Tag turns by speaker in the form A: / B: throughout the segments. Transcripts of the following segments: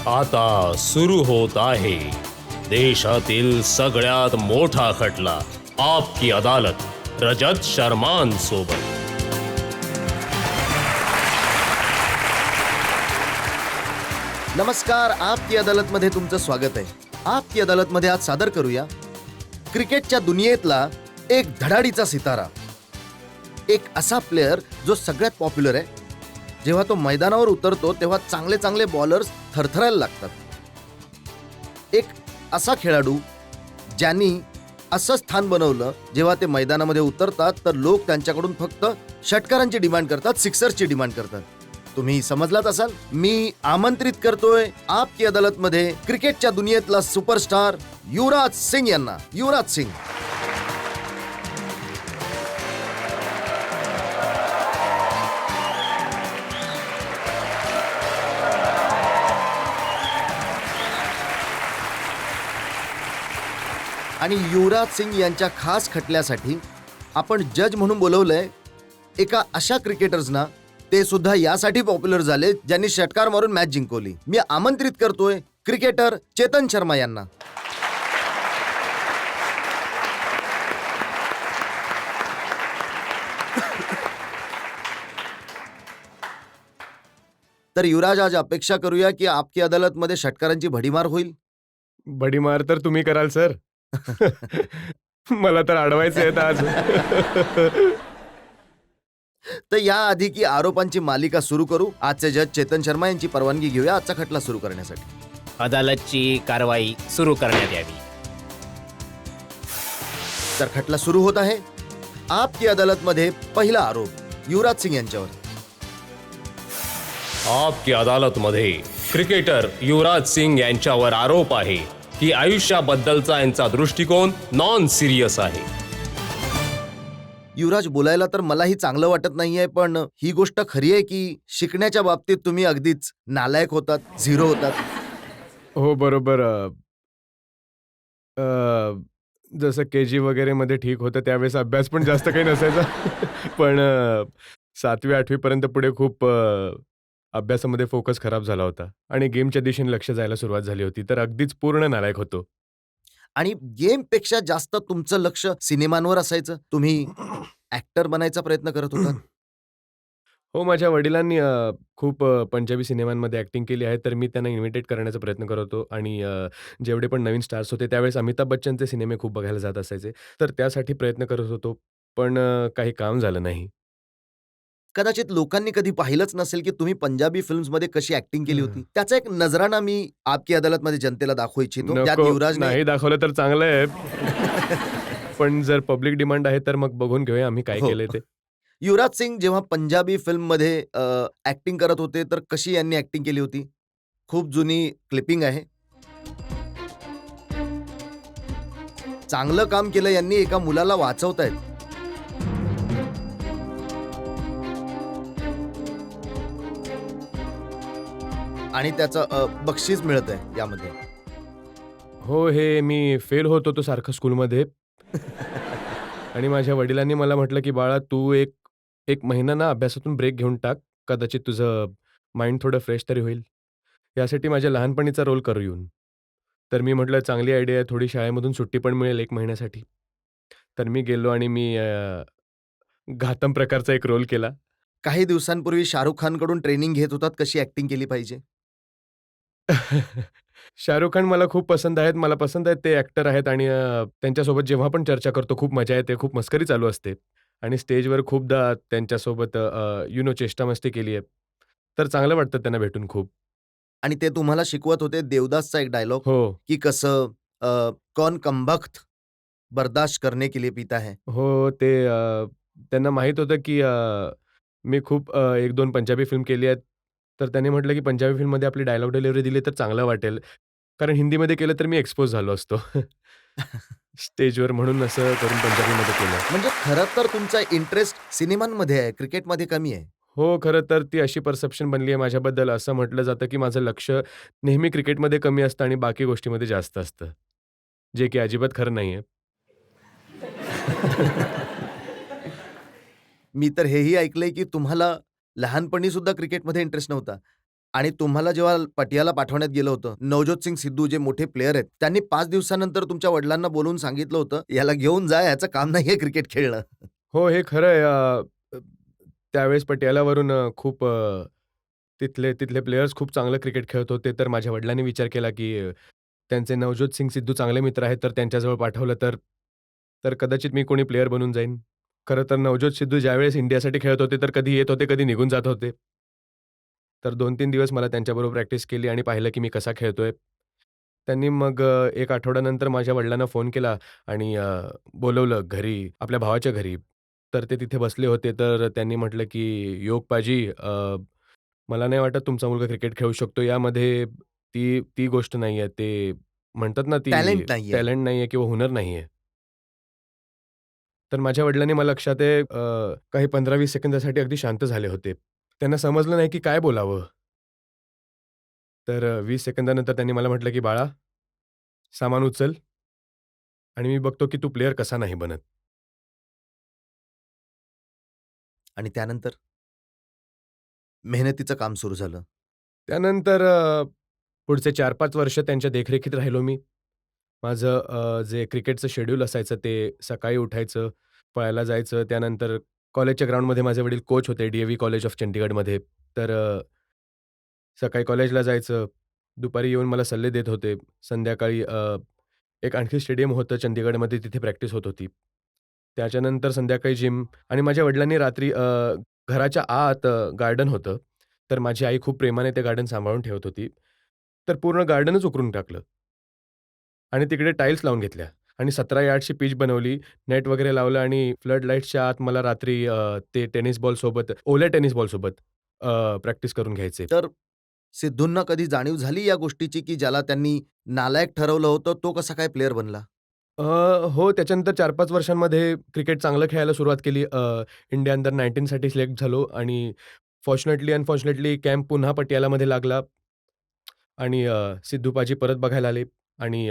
A: आता सुरू होत आहे देशातील सगळ्यात मोठा खटला आपकी अदालत रजत शर्मान सोबत.
B: नमस्कार, आपकी अदालत मध्ये तुमचं स्वागत आहे. आपकी अदालत मध्ये आज सादर करूया क्रिकेटच्या दुनियेतला एक धडाडीचा सितारा, एक असा प्लेयर जो सगळ्यात पॉप्युलर आहे. जेव्हा तो मैदानावर उतरतो तेव्हा चांगले चांगले बॉलर्स थरथरायला लागतात. एक असा खेळाडू ज्यांनी असं स्थान बनवलं, जेव्हा ते मैदानामध्ये उतरतात तर लोक त्यांच्याकडून फक्त षटकारांची डिमांड करतात, सिक्सर्सची डिमांड करतात. तुम्ही समजलात असाल. मी आमंत्रित करतोय आपकी अदालत मध्ये क्रिकेटच्या दुनियेतला सुपरस्टार युवराज सिंग यांना. युवराज सिंग. आणि युवराज सिंग यांच्या खास खटल्यासाठी आपण जज म्हणून बोलवलंय एका अशा क्रिकेटर्सना, ते सुद्धा यासाठी पॉप्युलर झाले ज्यांनी षटकार मारून मॅच जिंकवली. मी आमंत्रित करतोय क्रिकेटर चेतन शर्मा यांना. तर युवराज, आज अपेक्षा करूया की आपकी अदालत मध्ये षटकारांची भडीमार होईल.
C: भडीमार तर तुम्ही कराल सर. मला तर अडवायचं आहे आज.
B: तर याआधी की आरोपांची मालिका सुरू करू, आजचे जज चेतन शर्मा यांची परवानगी घेऊया आजचा खटला सुरू करण्यासाठी.
D: अदालतची कारवाई सुरू करण्यात यावी.
B: तर खटला सुरू होत आहे. आपकी अदालत मध्ये पहिला आरोप युवराज सिंग यांच्यावर.
A: आपकी अदालत मध्ये क्रिकेटर युवराज सिंग यांच्यावर आरोप आहे की आयुष्याबद्दलचा यांचा दृष्टिकोन नॉन सिरियस आहे.
B: युवराज, बोलायला तर मलाही चांगलं वाटत नाहीये, पण ही गोष्ट खरी आहे की शिकण्याच्या बाबतीत तुम्ही अगदीच नालायक होतात, झिरो होतात.
C: हो बरोबर. जसं KG वगैरे मध्ये ठीक होतं, त्यावेळेस अभ्यास पण जास्त काही नसायचा. पण 7वी 8वी पर्यंत पुढे खूप अभ्यासामध्ये फोकस खराब झाला होता आणि गेमच्या दिशेने लक्ष जायला सुरुवात झाली होती. तर अगदीच पूर्ण नालायक होतो.
B: आणि गेम पेक्षा जास्त तुमचं लक्ष सिनेमांवर असायचं. तुम्ही ऍक्टर बनायचा प्रयत्न करत होता.
C: हो, माझ्या वडिलांनी खूप पंजाबी सिनेमांमध्ये ॲक्टिंग केली आहे, तर मी त्यांना इमिटेट करण्याचा प्रयत्न करत होतो. आणि जेवढे पण नवीन स्टार्स होते त्यावेळेस अमिताभ बच्चनचे सिनेमे खूप बघायला जात असायचे. तर त्यासाठी प्रयत्न करत होतो, पण काही काम झालं नाही.
B: कदाचित लोकांनी कधी पाहिलंच नसेल की तुम्ही पंजाबी फिल्म्समध्ये कशी ऍक्टिंग केली होती.
C: हं.
B: त्याचा एक नजराणा मी आपकी अदालत मध्ये जनतेला दाखवू इच्छितो. त्यात
C: नको,
B: युवराजने
C: नाही दाखवलं तर चांगलं आहे. पण जर पब्लिक डिमांड आहे तर मग बघून घेऊया आम्ही काय
B: हो.
C: केलंय ते.
B: युवराज सिंग जेव्हा पंजाबी फिल्म मध्ये ऍक्टिंग करत होते तर कशी यांनी ऍक्टिंग केली होती? खूप जुनी क्लिपिंग आहे. चांगलं काम केलं यांनी, एका मुलाला वाचवतायत. आणि त्याचं बक्षीस मिळत आहे यामध्ये.
C: हो, हे मी फेल होत होतो सारखं स्कूलमध्ये. आणि माझ्या वडिलांनी मला म्हटलं, की "बाळा, तू एक एक महिना ना अभ्यासातून ब्रेक घेऊन टाक. कदाचित तुझं माइंड थोडं फ्रेश तरी होईल. यासाठी माझ्या लहानपणीचा रोल करू येऊन." तर मी म्हटलं, "चांगली आयडिया आहे. थोडी शाळेमधून सुट्टी पण मिळेल 1 महिन्यासाठी." तर मी गेलो आणि मी घातम प्रकारचा एक रोल केला.
B: काही दिवसांपूर्वी शाहरुख खानकडून ट्रेनिंग घेत होतात कशी ऍक्टिंग केली पाहिजे.
C: शाहरुख खान मला खूप पसंत आहेत. मला पसंत आहेत, ते ॲक्टर आहेत. आणि त्यांच्यासोबत जेव्हा पण चर्चा करतो खूप मजा येते, खूप मस्करी चालू असते. आणि स्टेजवर खूपदा त्यांच्यासोबत चेष्टा-मस्ती केली आहे. तर चांगलं वाटतं त्यांना भेटून खूप.
B: आणि ते तुम्हाला शिकवत होते देवदासचा एक डायलॉग,
C: हो.
B: की कसं कौन कमबख्त बर्दाश्त करने के लिए पीता है.
C: हो, ते त्यांना माहीत होतं, की मी खूप 1-2 पंजाबी फिल्म केली आहेत. तर त्यांनी म्हटलं, की पंजाबी फिल्ममध्ये आपली डायलॉग डिलिव्हरी दिली तर चांगलं वाटेल. कारण हिंदीमध्ये केलं तर मी एक्सपोज झालो असतो. स्टेजवर, म्हणून असं करून पंजाबीमध्ये केलं.
B: म्हणजे खरं तर तुमचा इंटरेस्ट सिनेमांमध्ये आहे, क्रिकेटमध्ये कमी आहे.
C: हो, खरं तर ती अशी परसेप्शन बनली आहे माझ्याबद्दल. असं म्हटलं जातं, की माझं लक्ष नेहमी क्रिकेटमध्ये कमी असतं आणि बाकी गोष्टीमध्ये जास्त असतं. जे की अजिबात खरं नाहीये.
B: मी तर हेही ऐकलंय की तुम्हाला लहानपणी सुद्धा क्रिकेटमध्ये इंटरेस्ट नव्हता. आणि तुम्हाला जेव्हा पटियाला पाठवण्यात गेलं होतं, नवजोत सिंग सिद्धू जे मोठे प्लेयर आहेत, त्यांनी 5 दिवसानंतर तुमच्या वडिलांना बोलवून सांगितलं होतं, "याला घेऊन जा, याचं काम नाहीये क्रिकेट खेळणं."
C: हो, हे खरं आहे. त्यावेळेस पटियालावरून खूप तिथले तिथले प्लेयर्स खूप चांगलं क्रिकेट खेळत होते. तर माझ्या वडिलांनी विचार केला, की त्यांचे नवजोत सिंग सिद्धू चांगले मित्र आहेत, तर त्यांच्याजवळ पाठवलं तर तर कदाचित मी कोणी प्लेयर बनून जाईन. खरं तर नवजोत सिद्धू ज्यावेळेस इंडियासाठी खेळत होते, तर कधी येत होते, कधी निघून जात होते. तर 2-3 दिवस मला त्यांच्याबरोबर प्रॅक्टिस केली आणि पाहिलं, की मी कसा खेळतोय. त्यांनी मग 1 आठवड्यानंतर माझ्या वडिलांना फोन केला आणि बोलवलं घरी, आपल्या भावाच्या घरी. तर ते तिथे बसले होते. तर त्यांनी म्हटलं, की "योग पाजी, मला नाही वाटत तुमचा मुलगा क्रिकेट खेळू शकतो. यामध्ये ती ती गोष्ट नाहीये. ते म्हणतात ना, ती
B: टॅलेंट नाहीये.
C: टॅलेंट नाहीये किंवा हुनर नाहीये." तर माझ्या वडिलांनी मला लक्षात आहे, काही 15-20 सेकंदासाठी अगदी शांत झाले होते. त्यांना समजलं नाही, की काय बोलावं? तर 20 सेकंदानंतर त्यांनी मला म्हटलं, की "बाळा, सामान उचल आणि मी बघतो, की तू प्लेयर कसा नाही बनत."
B: आणि त्यानंतर मेहनतीचं काम सुरू झालं.
C: त्यानंतर पुढचे 4-5 वर्ष त्यांच्या देखरेखीत राहिलो मी. माझं जे क्रिकेटचं शेड्यूल असायचं ते सकाळी उठायचं, पळायला जायचं. त्यानंतर कॉलेजच्या ग्राउंडमध्ये माझे वडील कोच होते डी-ए-व्ही कॉलेज ऑफ चंदीगडमध्ये. तर सकाळी कॉलेजला जायचं, दुपारी येऊन मला सल्ले देत होते. संध्याकाळी एक आणखी स्टेडियम होतं चंदीगडमध्ये, तिथे प्रॅक्टिस होत होती. त्याच्यानंतर संध्याकाळी जिम आणि माझ्या वडिलांनी रात्री घराच्या आत गार्डन होतं. तर माझी आई खूप प्रेमाने ते गार्डन सांभाळून ठेवत होती. तर पूर्ण गार्डनच उकरून टाकलं आणि तिकडे टाईल्स लावून घेतल्या आणि 17 यार्डची पिच बनवली, नेट वगैरे लावलं आणि फ्लड लाईट्सच्या आत मला रात्री ते टेनिस बॉलसोबत, ओल्या टेनिस बॉलसोबत प्रॅक्टिस करून घ्यायचे.
B: तर सिद्धूंना कधी जाणीव झाली या गोष्टीची, की ज्याला त्यांनी नालायक ठरवलं होतं, तो कसा काय प्लेयर बनला?
C: अ, हो, त्याच्यानंतर 4-5 वर्षांमध्ये क्रिकेट चांगलं खेळायला सुरुवात केली. इंडिया अंडर 19 साठी सिलेक्ट झालो आणि फॉर्च्युनेटली अनफॉर्च्युनेटली कॅम्प पुन्हा पटियालामध्ये लागला आणि सिद्धू परत बघायला आले आणि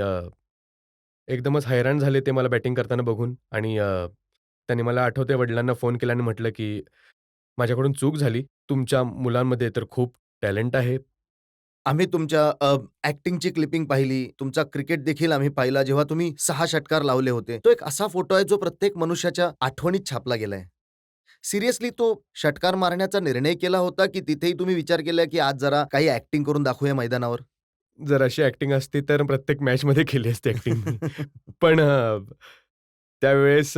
C: एकदमच हैराण झाले ते मला बॅटिंग करताना बघून आणि त्यांनी मला आठवतंय वडिलांना फोन केला आणि म्हटलं, की "माझ्याकडून चूक झाली. तुमच्या मुलांमध्ये तर खूप टॅलेंट आहे."
B: आम्ही तुमच्या ॲक्टिंगची क्लिपिंग पाहिली. तुमचा क्रिकेट देखील आम्ही पाहिला, जेव्हा तुम्ही 6 षटकार लावले होते. तो एक असा फोटो आहे, जो प्रत्येक मनुष्याच्या आठवणीत छापला गेलाय. सिरियसली तो षटकार मारण्याचा निर्णय केला होता, की तिथेही तुम्ही विचार केला, की आज जरा काही ॲक्टिंग करून दाखवूया मैदानावर?
C: जर अशी ॲक्टिंग असती तर प्रत्येक मॅचमध्ये केली असती ॲक्टिंग मी. पण त्यावेळेस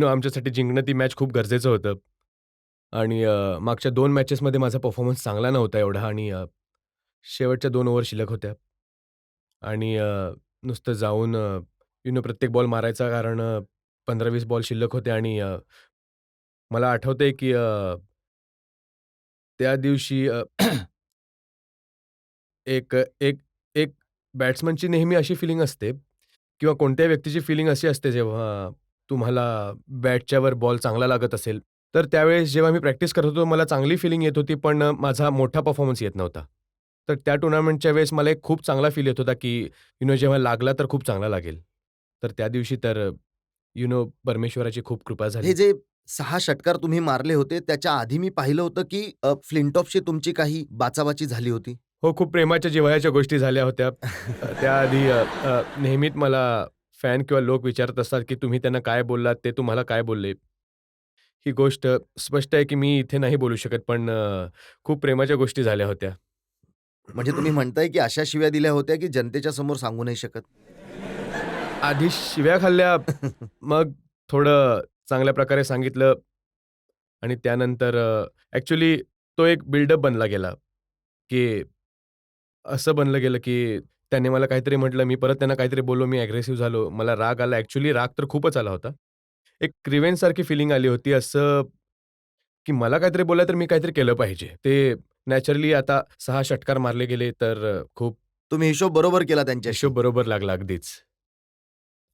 C: आमच्यासाठी जिंकणं ती मॅच खूप गरजेचं होतं आणि मागच्या 2 मॅचेसमध्ये माझा परफॉर्मन्स चांगला नव्हता एवढा आणि शेवटच्या 2 ओव्हर शिल्लक होत्या आणि नुसतं जाऊन प्रत्येक बॉल मारायचा कारण 15-20 बॉल शिल्लक होते आणि मला आठवतंय की त्या दिवशी एक एक एक बॅट्समनची नेहमी अशी फिलिंग असते किंवा कोणत्याही व्यक्तीची फिलिंग अशी असते जेव्हा तुम्हाला बॅटच्या वर बॉल चांगला लागत असेल, तर त्यावेळेस जेव्हा मी प्रॅक्टिस करत होतो मला चांगली फिलिंग येत होती, पण माझा मोठा परफॉर्मन्स येत नव्हता. तर त्या टुर्नामेंटच्या वेळेस मला एक खूप चांगला फील येत होता, की जेव्हा लागला तर खूप चांगला लागेल. तर त्या दिवशी तर परमेश्वराची खूप कृपा
B: हे
C: झाली.
B: जे 6 षटकार तुम्ही मारले होते, त्याच्या आधी मी पाहिलं होतं, की फ्लिंटॉफशी तुमची काही बाचाबाची झाली होती.
C: हो, खूप प्रेमाच्या जिव्हाळ्याच्या गोष्टी झाल्या होत्या. त्याआधी नेहमीच मला फॅन किंवा लोक विचारत असतात, की तुम्ही त्यांना काय बोललात? ते तुम्हाला काय बोलले? ही गोष्ट स्पष्ट आहे, की मी इथे नाही बोलू शकत, पण खूप प्रेमाच्या गोष्टी झाल्या होत्या.
B: म्हणजे तुम्ही म्हणताय, की अशा शिव्या दिल्या होत्या, की जनतेच्या समोर सांगू नाही शकत.
C: आधी शिव्या खाल्ल्या, मग थोडं चांगल्या प्रकारे सांगितलं आणि त्यानंतर तो एक बिल्डअप बनला गेला, की असं बनलं गेलं, की त्याने मला काहीतरी म्हटलं, मी परत त्यांना काहीतरी बोललो, मी अग्रेसिव्ह झालो. मला राग आला. ॲक्चुअली राग तर खूपच आला होता. एक रिव्हेंजसारखी फिलिंग आली होती. असं की मला काहीतरी बोललं तर मी काहीतरी केलं पाहिजे. ते नॅचरली आता 6 षटकार मारले गेले तर खूप
B: तुम्ही हिशोब बरोबर केला त्यांच्याशी.
C: हिशोब बरोबर लागला अगदीच.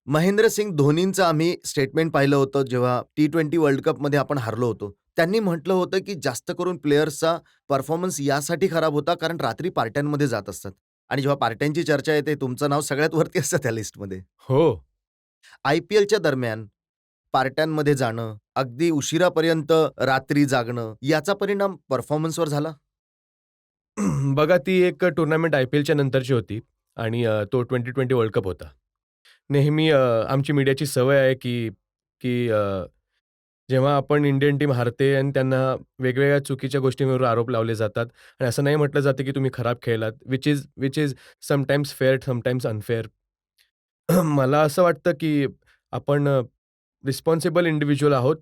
B: महेंद्रसिंग धोनींचं आम्ही स्टेटमेंट पाहिलं होतं, जेव्हा T20 वर्ल्ड कपमध्ये आपण हारलो होतो. त्यांनी म्हटलं होतं, की जास्त करून प्लेयर्सचा परफॉर्मन्स यासाठी खराब होता, कारण रात्री पार्ट्यांमध्ये जात असतात आणि जेव्हा पार्ट्यांची चर्चा येते, तुमचं नाव सगळ्यात वरती असतं त्या लिस्टमध्ये.
C: हो.
B: IPLच्या दरम्यान पार्ट्यांमध्ये जाणं, अगदी उशिरापर्यंत रात्री जागणं, याचा परिणाम परफॉर्मन्सवर झाला?
C: बघा ती एक टुर्नामेंट IPLच्या नंतरची होती आणि तो 2020 वर्ल्ड कप होता. नेहमी आमची मीडियाची सवय आहे की की जेव्हा आपण इंडियन टीम हारते आणि त्यांना वेगवेगळ्या चुकीच्या गोष्टींवर आरोप लावले जातात आणि असं नाही म्हटलं जातं की तुम्ही खराब खेळलात, which is sometimes fair, sometimes unfair. मला असं वाटतं की आपण रिस्पॉन्सिबल इंडिव्हिज्युअल आहोत.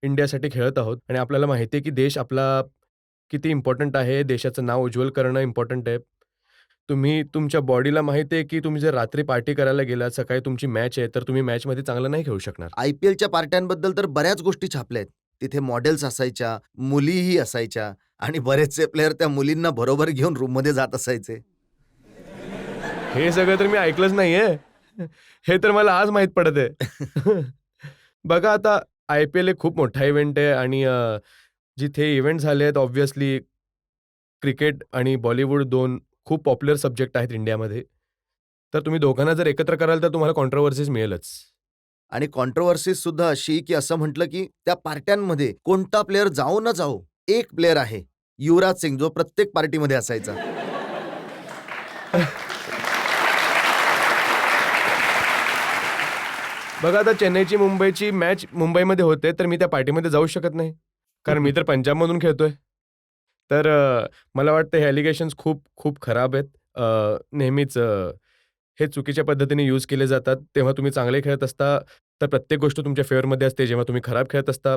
C: इंडियासाठी खेळत आहोत आणि आपल्याला माहिती आहे की देश आपला किती इम्पॉर्टंट आहे. देशाचं नाव उज्ज्वल करणं इम्पॉर्टंट आहे. तुम्ही तुमच्या बॉडीला माहिती आहे की तुम्ही जर रात्री पार्टी करायला गेलात, सकाळी तुमची मॅच आहे, तर तुम्ही मॅचमध्ये चांगलं नाही खेळू शकणार.
B: IPLच्या पार्ट्यांबद्दल तर बऱ्याच गोष्टी छापल्या आहेत. तिथे मॉडेल्स असायच्या, मुलीही असायच्या आणि बरेचसे प्लेयर त्या मुलींना बरोबर घेऊन रूममध्ये जात असायचे.
C: हे सगळं तर मी ऐकलंच नाहीये. हे तर मला आज माहीत पडत आहे. बघा आता IPL एक खूप मोठा इव्हेंट आहे आणि जिथे इव्हेंट झाले आहेत ऑब्व्हियसली क्रिकेट आणि बॉलिवूड 2 खूप पॉप्युलर सब्जेक्ट आहेत इंडियामध्ये. तर तुम्ही दोघांना जर एकत्र कराल तर तुम्हाला कॉन्ट्रोव्हर्सीज मिळेलच.
B: आणि कॉन्ट्रोव्हर्सीज सुद्धा अशी की असं म्हटलं की त्या पार्ट्यांमध्ये कोणता प्लेयर जाओ न जाओ, एक प्लेयर आहे, युवराज सिंग, जो प्रत्येक पार्टीमध्ये असायचा.
C: बघा आता चेन्नईची मुंबईची मॅच मुंबईमध्ये होते तर मी त्या पार्टीमध्ये जाऊ शकत नाही. कारण मी तर पंजाबमधून खेळतोय. तर मला वाटतं हे ॲलिगेशन्स खूप खूप खराब आहेत. नेहमीच हे चुकीच्या पद्धतीने यूज केले जातात. तेव्हा तुम्ही चांगले खेळत असता तर प्रत्येक गोष्ट तुमच्या फेवरमध्ये असते. जेव्हा तुम्ही खराब खेळत असता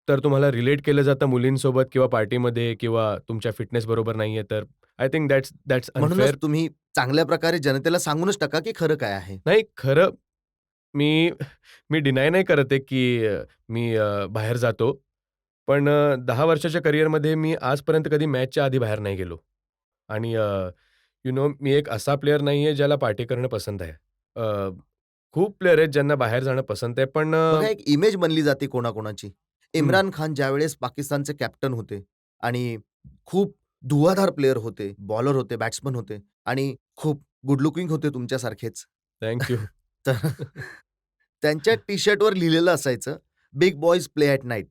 C: तर तुम्हाला रिलेट केलं जातं मुलींसोबत किंवा पार्टीमध्ये किंवा तुमच्या फिटनेस बरोबर नाहीये तर आय थिंक दॅट्स अनफेअर.
B: म्हणूनच तुम्ही चांगल्या प्रकारे जनतेला सांगूनच टाका की खरं काय आहे.
C: नाही खरं मी मी डिनाय नाही करत आहे की मी बाहेर जातो. पण 10 वर्षाच्या करिअरमध्ये मी आजपर्यंत कधी मॅचच्या आधी बाहेर नाही गेलो. आणि मी एक असा प्लेयर नाही आहे ज्याला पार्टी करणं पसंत आहे. खूप प्लेयर आहेत ज्यांना बाहेर जाणं पसंत आहे. पण
B: बघा एक इमेज बनली जाते कोणाकोणाची. इम्रान खान ज्यावेळेस पाकिस्तानचे कॅप्टन होते आणि खूप धुव्वाधार प्लेयर होते, बॉलर होते, बॅट्समन होते आणि खूप गुड लुकिंग होते तुमच्यासारखेच.
C: Thank you.
B: तर त्यांच्या टी-शर्टवर लिहिलेलं असायचं, big boys play at night.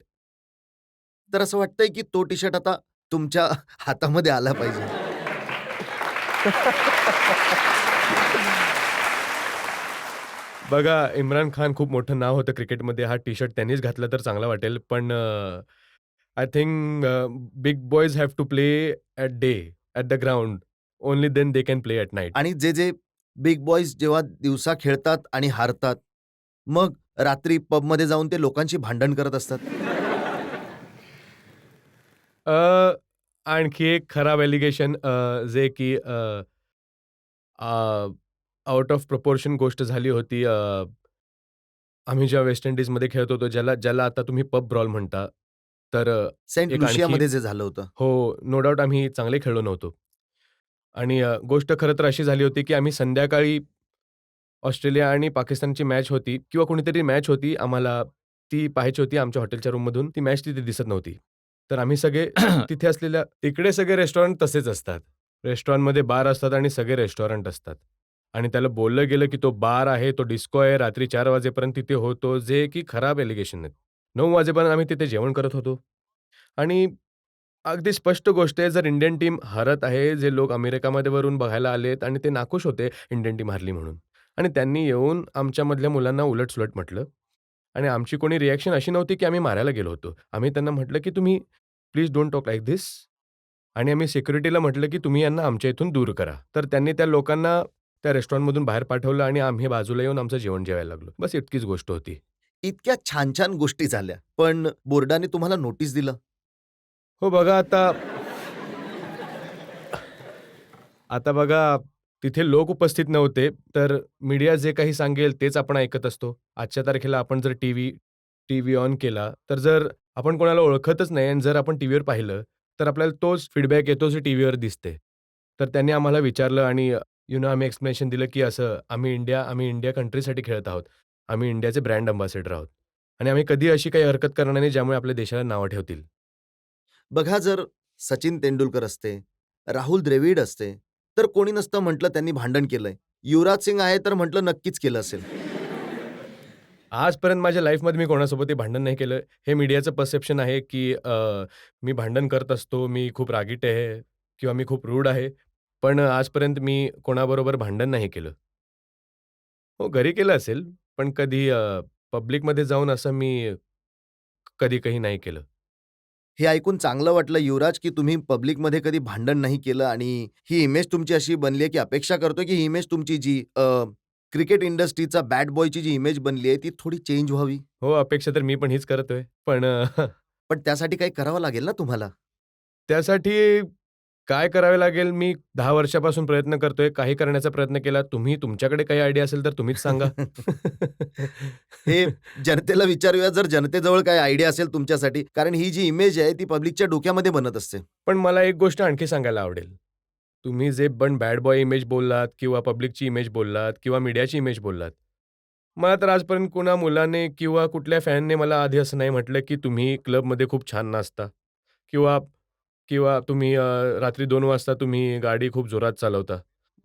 B: तर असं वाटतंय की तो टी-शर्ट आता तुमच्या हातामध्ये आला पाहिजे.
C: बघा इम्रान खान खूप मोठं नाव होतं क्रिकेटमध्ये. हा टी-शर्ट त्यांनीच घातला तर चांगला वाटेल. पण I think big boys have to play at day, at the ground. Only then they can play at night.
B: आणि जे बिग बॉयज जेव्हा दिवसा खेळतात आणि हारतात, मग रात्री पबमध्ये जाऊन ते लोकांशी भांडण करत असतात.
C: आणखी एक खराब ॲलिगेशन जे की आउट ऑफ प्रपोर्शन गोष्ट झाली होती. आम्ही जेव्हा वेस्ट इंडिजमध्ये खेळत होतो, ज्याला आता तुम्ही पब ब्रॉल म्हणता. तर
B: सेंट
C: एक आणखी
B: लुशियामध्ये जे झालं होतं.
C: हो, नो डाउट आम्ही चांगले खेळलो नव्हतो. आणि गोष्ट खरं तर अशी झाली होती, की आम्ही संध्याकाळी ऑस्ट्रेलिया आणि पाकिस्तानची मॅच होती किंवा कोणीतरी मॅच होती. आम्हाला ती पाहायची होती आमच्या हॉटेलच्या रूममधून. ती मॅच तिथे दिसत नव्हती. तर आम्ही सगळे तिथे असलेल्या तिकडे सगळे रेस्टॉरंट तसेच असतात. रेस्टॉरंटमध्ये बार असतात आणि सगळे रेस्टॉरंट असतात. आणि त्याला बोललं गेलं, की तो बार आहे, तो डिस्को आहे, रात्री 4 वाजेपर्यंत तिथे होतो, जे की खराब एलिगेशन आहेत. 9 वाजेपर्यंत आम्ही तिथे जेवण करत होतो. आणि अगदी स्पष्ट गोष्ट आहे, जर इंडियन टीम हरत आहे, जे लोक अमेरिकामध्ये वरून बघायला आलेत आणि ते नाखुश होते इंडियन टीम हारली म्हणून. आणि त्यांनी येऊन आमच्यामधल्या मुलांना उलट-सुलट म्हटलं. आणि आमची कोणी रिएक्शन अशी नव्हती, की आम्ही मारायला गेलो होतो. आम्ही त्यांना म्हटलं, की "तुम्ही please don't talk like this." आणि आम्ही सिक्युरिटीला म्हटलं, की "तुम्ही यांना आमच्या इथून दूर करा." तर त्यांनी त्या लोकांना त्या रेस्टॉरंटमधून बाहेर पाठवलं आणि आम्ही बाजूला येऊन आमचं जेवण जेवायला लागलो. बस इतकीच गोष्ट होती.
B: इतक्या छान-छान गोष्टी झाल्या. पण बोर्डाने तुम्हाला नोटीस दिलं.
C: हो, बघा आता आता बघा, तिथे लोक उपस्थित नव्हते, तर मीडिया जे काही सांगेल तेच आपण ऐकत असतो. आजच्या तारखेला आपण जर टीव्ही ऑन केला, तर जर आपण कोणाला ओळखतच नाही आणि जर आपण टीव्हीवर पाहिलं, तर आपल्याला तोच फीडबॅक येतो जो टीव्हीवर दिसते. तर त्यांनी आम्हाला विचारलं आणि आम्ही एक्सप्लेनेशन दिलं, की असं आम्ही इंडिया कंट्रीसाठी खेळत आहोत. आम्ही इंडियाचे ब्रँड अँबॅसेडर आहोत आणि आम्ही कधी अशी काही हरकत करणार नाही, ज्यामुळे आपल्या देशाला नावं ठेवतील.
B: बघा जर सचिन तेंडुलकर असते, राहुल द्रविड असते, तर कोणी नसतं म्हटलं त्यांनी भांडण केलंय. युवराज सिंग आहे तर म्हटलं नक्कीच केलं असेल.
C: आजपर्यंत माझ्या लाईफमध्ये मी कोणासोबतही भांडण नाही केलं. हे मीडियाचं परसेप्शन आहे, की मी भांडण करत असतो, मी खूप रागीट आहे. किंवा मी खूप रूड आहे. पण आजपर्यंत मी कोणाबरोबर भांडण नाही केलं. हो, घरी केलं असेल, पण कधी पब्लिकमध्ये जाऊन असं मी कधी काही नाही केलं.
B: हे ऐकून चांगलं वाटलं युवराज, की तुम्ही पब्लिकमध्ये कधी भांडण नाही केलं आणि ही इमेज तुमची अशी बनली आहे, की अपेक्षा करतोय, की ही इमेज तुमची जी क्रिकेट इंडस्ट्रीचा बॅड बॉयची जी इमेज बनली आहे, ती थोडी चेंज व्हावी.
C: हो, अपेक्षा तर मी पण हीच करतोय. पण
B: पण त्यासाठी काही करावं लागेल ना तुम्हाला?
C: त्यासाठी काय करावे लागेल, मी 10 वर्षापासून प्रयत्न करतोय. काही करण्याचा प्रयत्न केला. तुम्ही तुमच्याकडे काही आयडिया असेल तर तुम्हीच सांगा.
B: हे जनतेला विचारूया, जर जनतेजवळ काही आयडिया असेल तुमच्यासाठी. कारण ही जी इमेज आहे, ती पब्लिकच्या डोक्यामध्ये बनत असते.
C: पण मला एक गोष्ट आणखी सांगायला आवडेल. तुम्ही जे पण बॅड बॉय इमेज बोललात किंवा पब्लिकची इमेज बोललात किंवा मीडियाची इमेज बोललात. मला तर आजपर्यंत कुणा मुलाने किंवा कुठल्या फॅनने मला आधी असं नाही म्हटलं, की तुम्ही क्लबमध्ये खूप छान नाचता किंवा किंवा तुम्ही रात्री 2 वाजता तुम्ही गाडी खूप जोरात चालवता.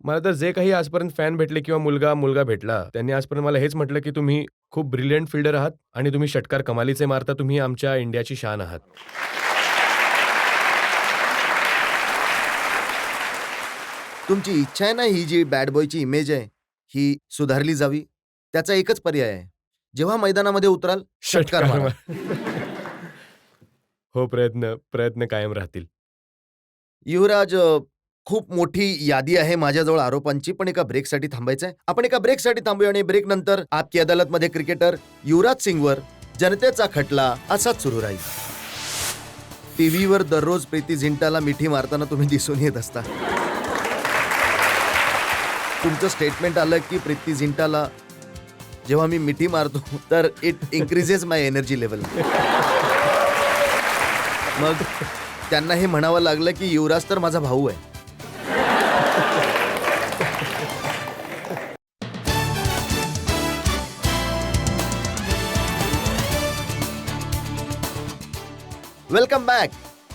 C: मला तर जे काही आजपर्यंत फॅन भेटले किंवा मुलगा भेटला, त्यांनी आजपर्यंत मला हेच म्हटलं, की तुम्ही खूप ब्रिलियंट फिल्डर आहात आणि तुम्ही षटकार कमालीचे मारता. तुम्ही आमच्या इंडियाची शान आहात.
B: तुमची इच्छा आहे ना, ही जी बॅड बॉयची इमेज आहे, ही सुधारली जावी? त्याचा एकच पर्याय आहे. जेव्हा मैदानामध्ये उतराल, षटकार मारा.
C: हो, प्रयत्न कायम राहतील.
B: युवराज, खूप मोठी यादी आहे माझ्याजवळ आरोपांची, पण एका ब्रेकसाठी थांबायचं आहे. आपण एका ब्रेकसाठी थांबूया आणि ब्रेकनंतर आपकी अदालतमध्ये क्रिकेटर युवराज सिंगवर जनतेचा खटला असाच सुरू राहील. टीव्हीवर दररोज प्रीती झिंटाला मिठी मारताना तुम्ही दिसून येत असता. तुमचं स्टेटमेंट आलं की प्रीती झिंटाला जेव्हा मी मिठी मारतो तर it increases my energy level. मग त्यांना हे म्हणावं लागलं की युवराज तर माझा भाऊ आहे. Welcome back.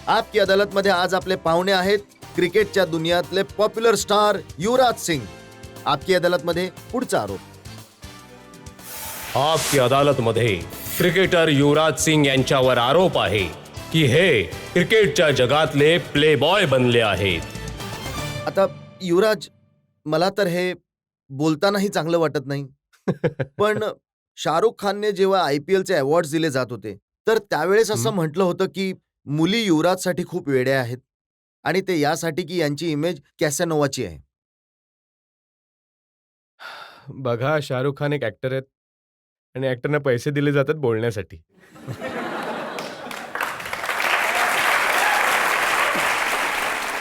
B: आपकी अदालतमध्ये आज आपले पाहुणे आहेत क्रिकेटच्या दुनियातले पॉप्युलर स्टार युवराज सिंग. आपकी अदालतमध्ये पुढचा आरोप.
A: आपकी अदालतमध्ये क्रिकेटर युवराज सिंग यांच्यावर आरोप आहे की हे क्रिकेटच्या जगातले प्ले बॉय बनले आहेत.
B: आता युवराज, मला तर हे बोलतानाही चांगलं वाटत नाही. पण शाहरुख खानने जेव्हा IPLचे अवॉर्ड्स दिले जात होते, तर त्यावेळेस असं म्हटलं होतं की मुली युवराजसाठी खूप वेड्या आहेत आणि ते यासाठी की यांची इमेज कॅसेनोवाची आहे.
C: बघा, शाहरुख खान एक ॲक्टर आहेत आणि ॲक्टरना पैसे दिले जातात बोलण्यासाठी.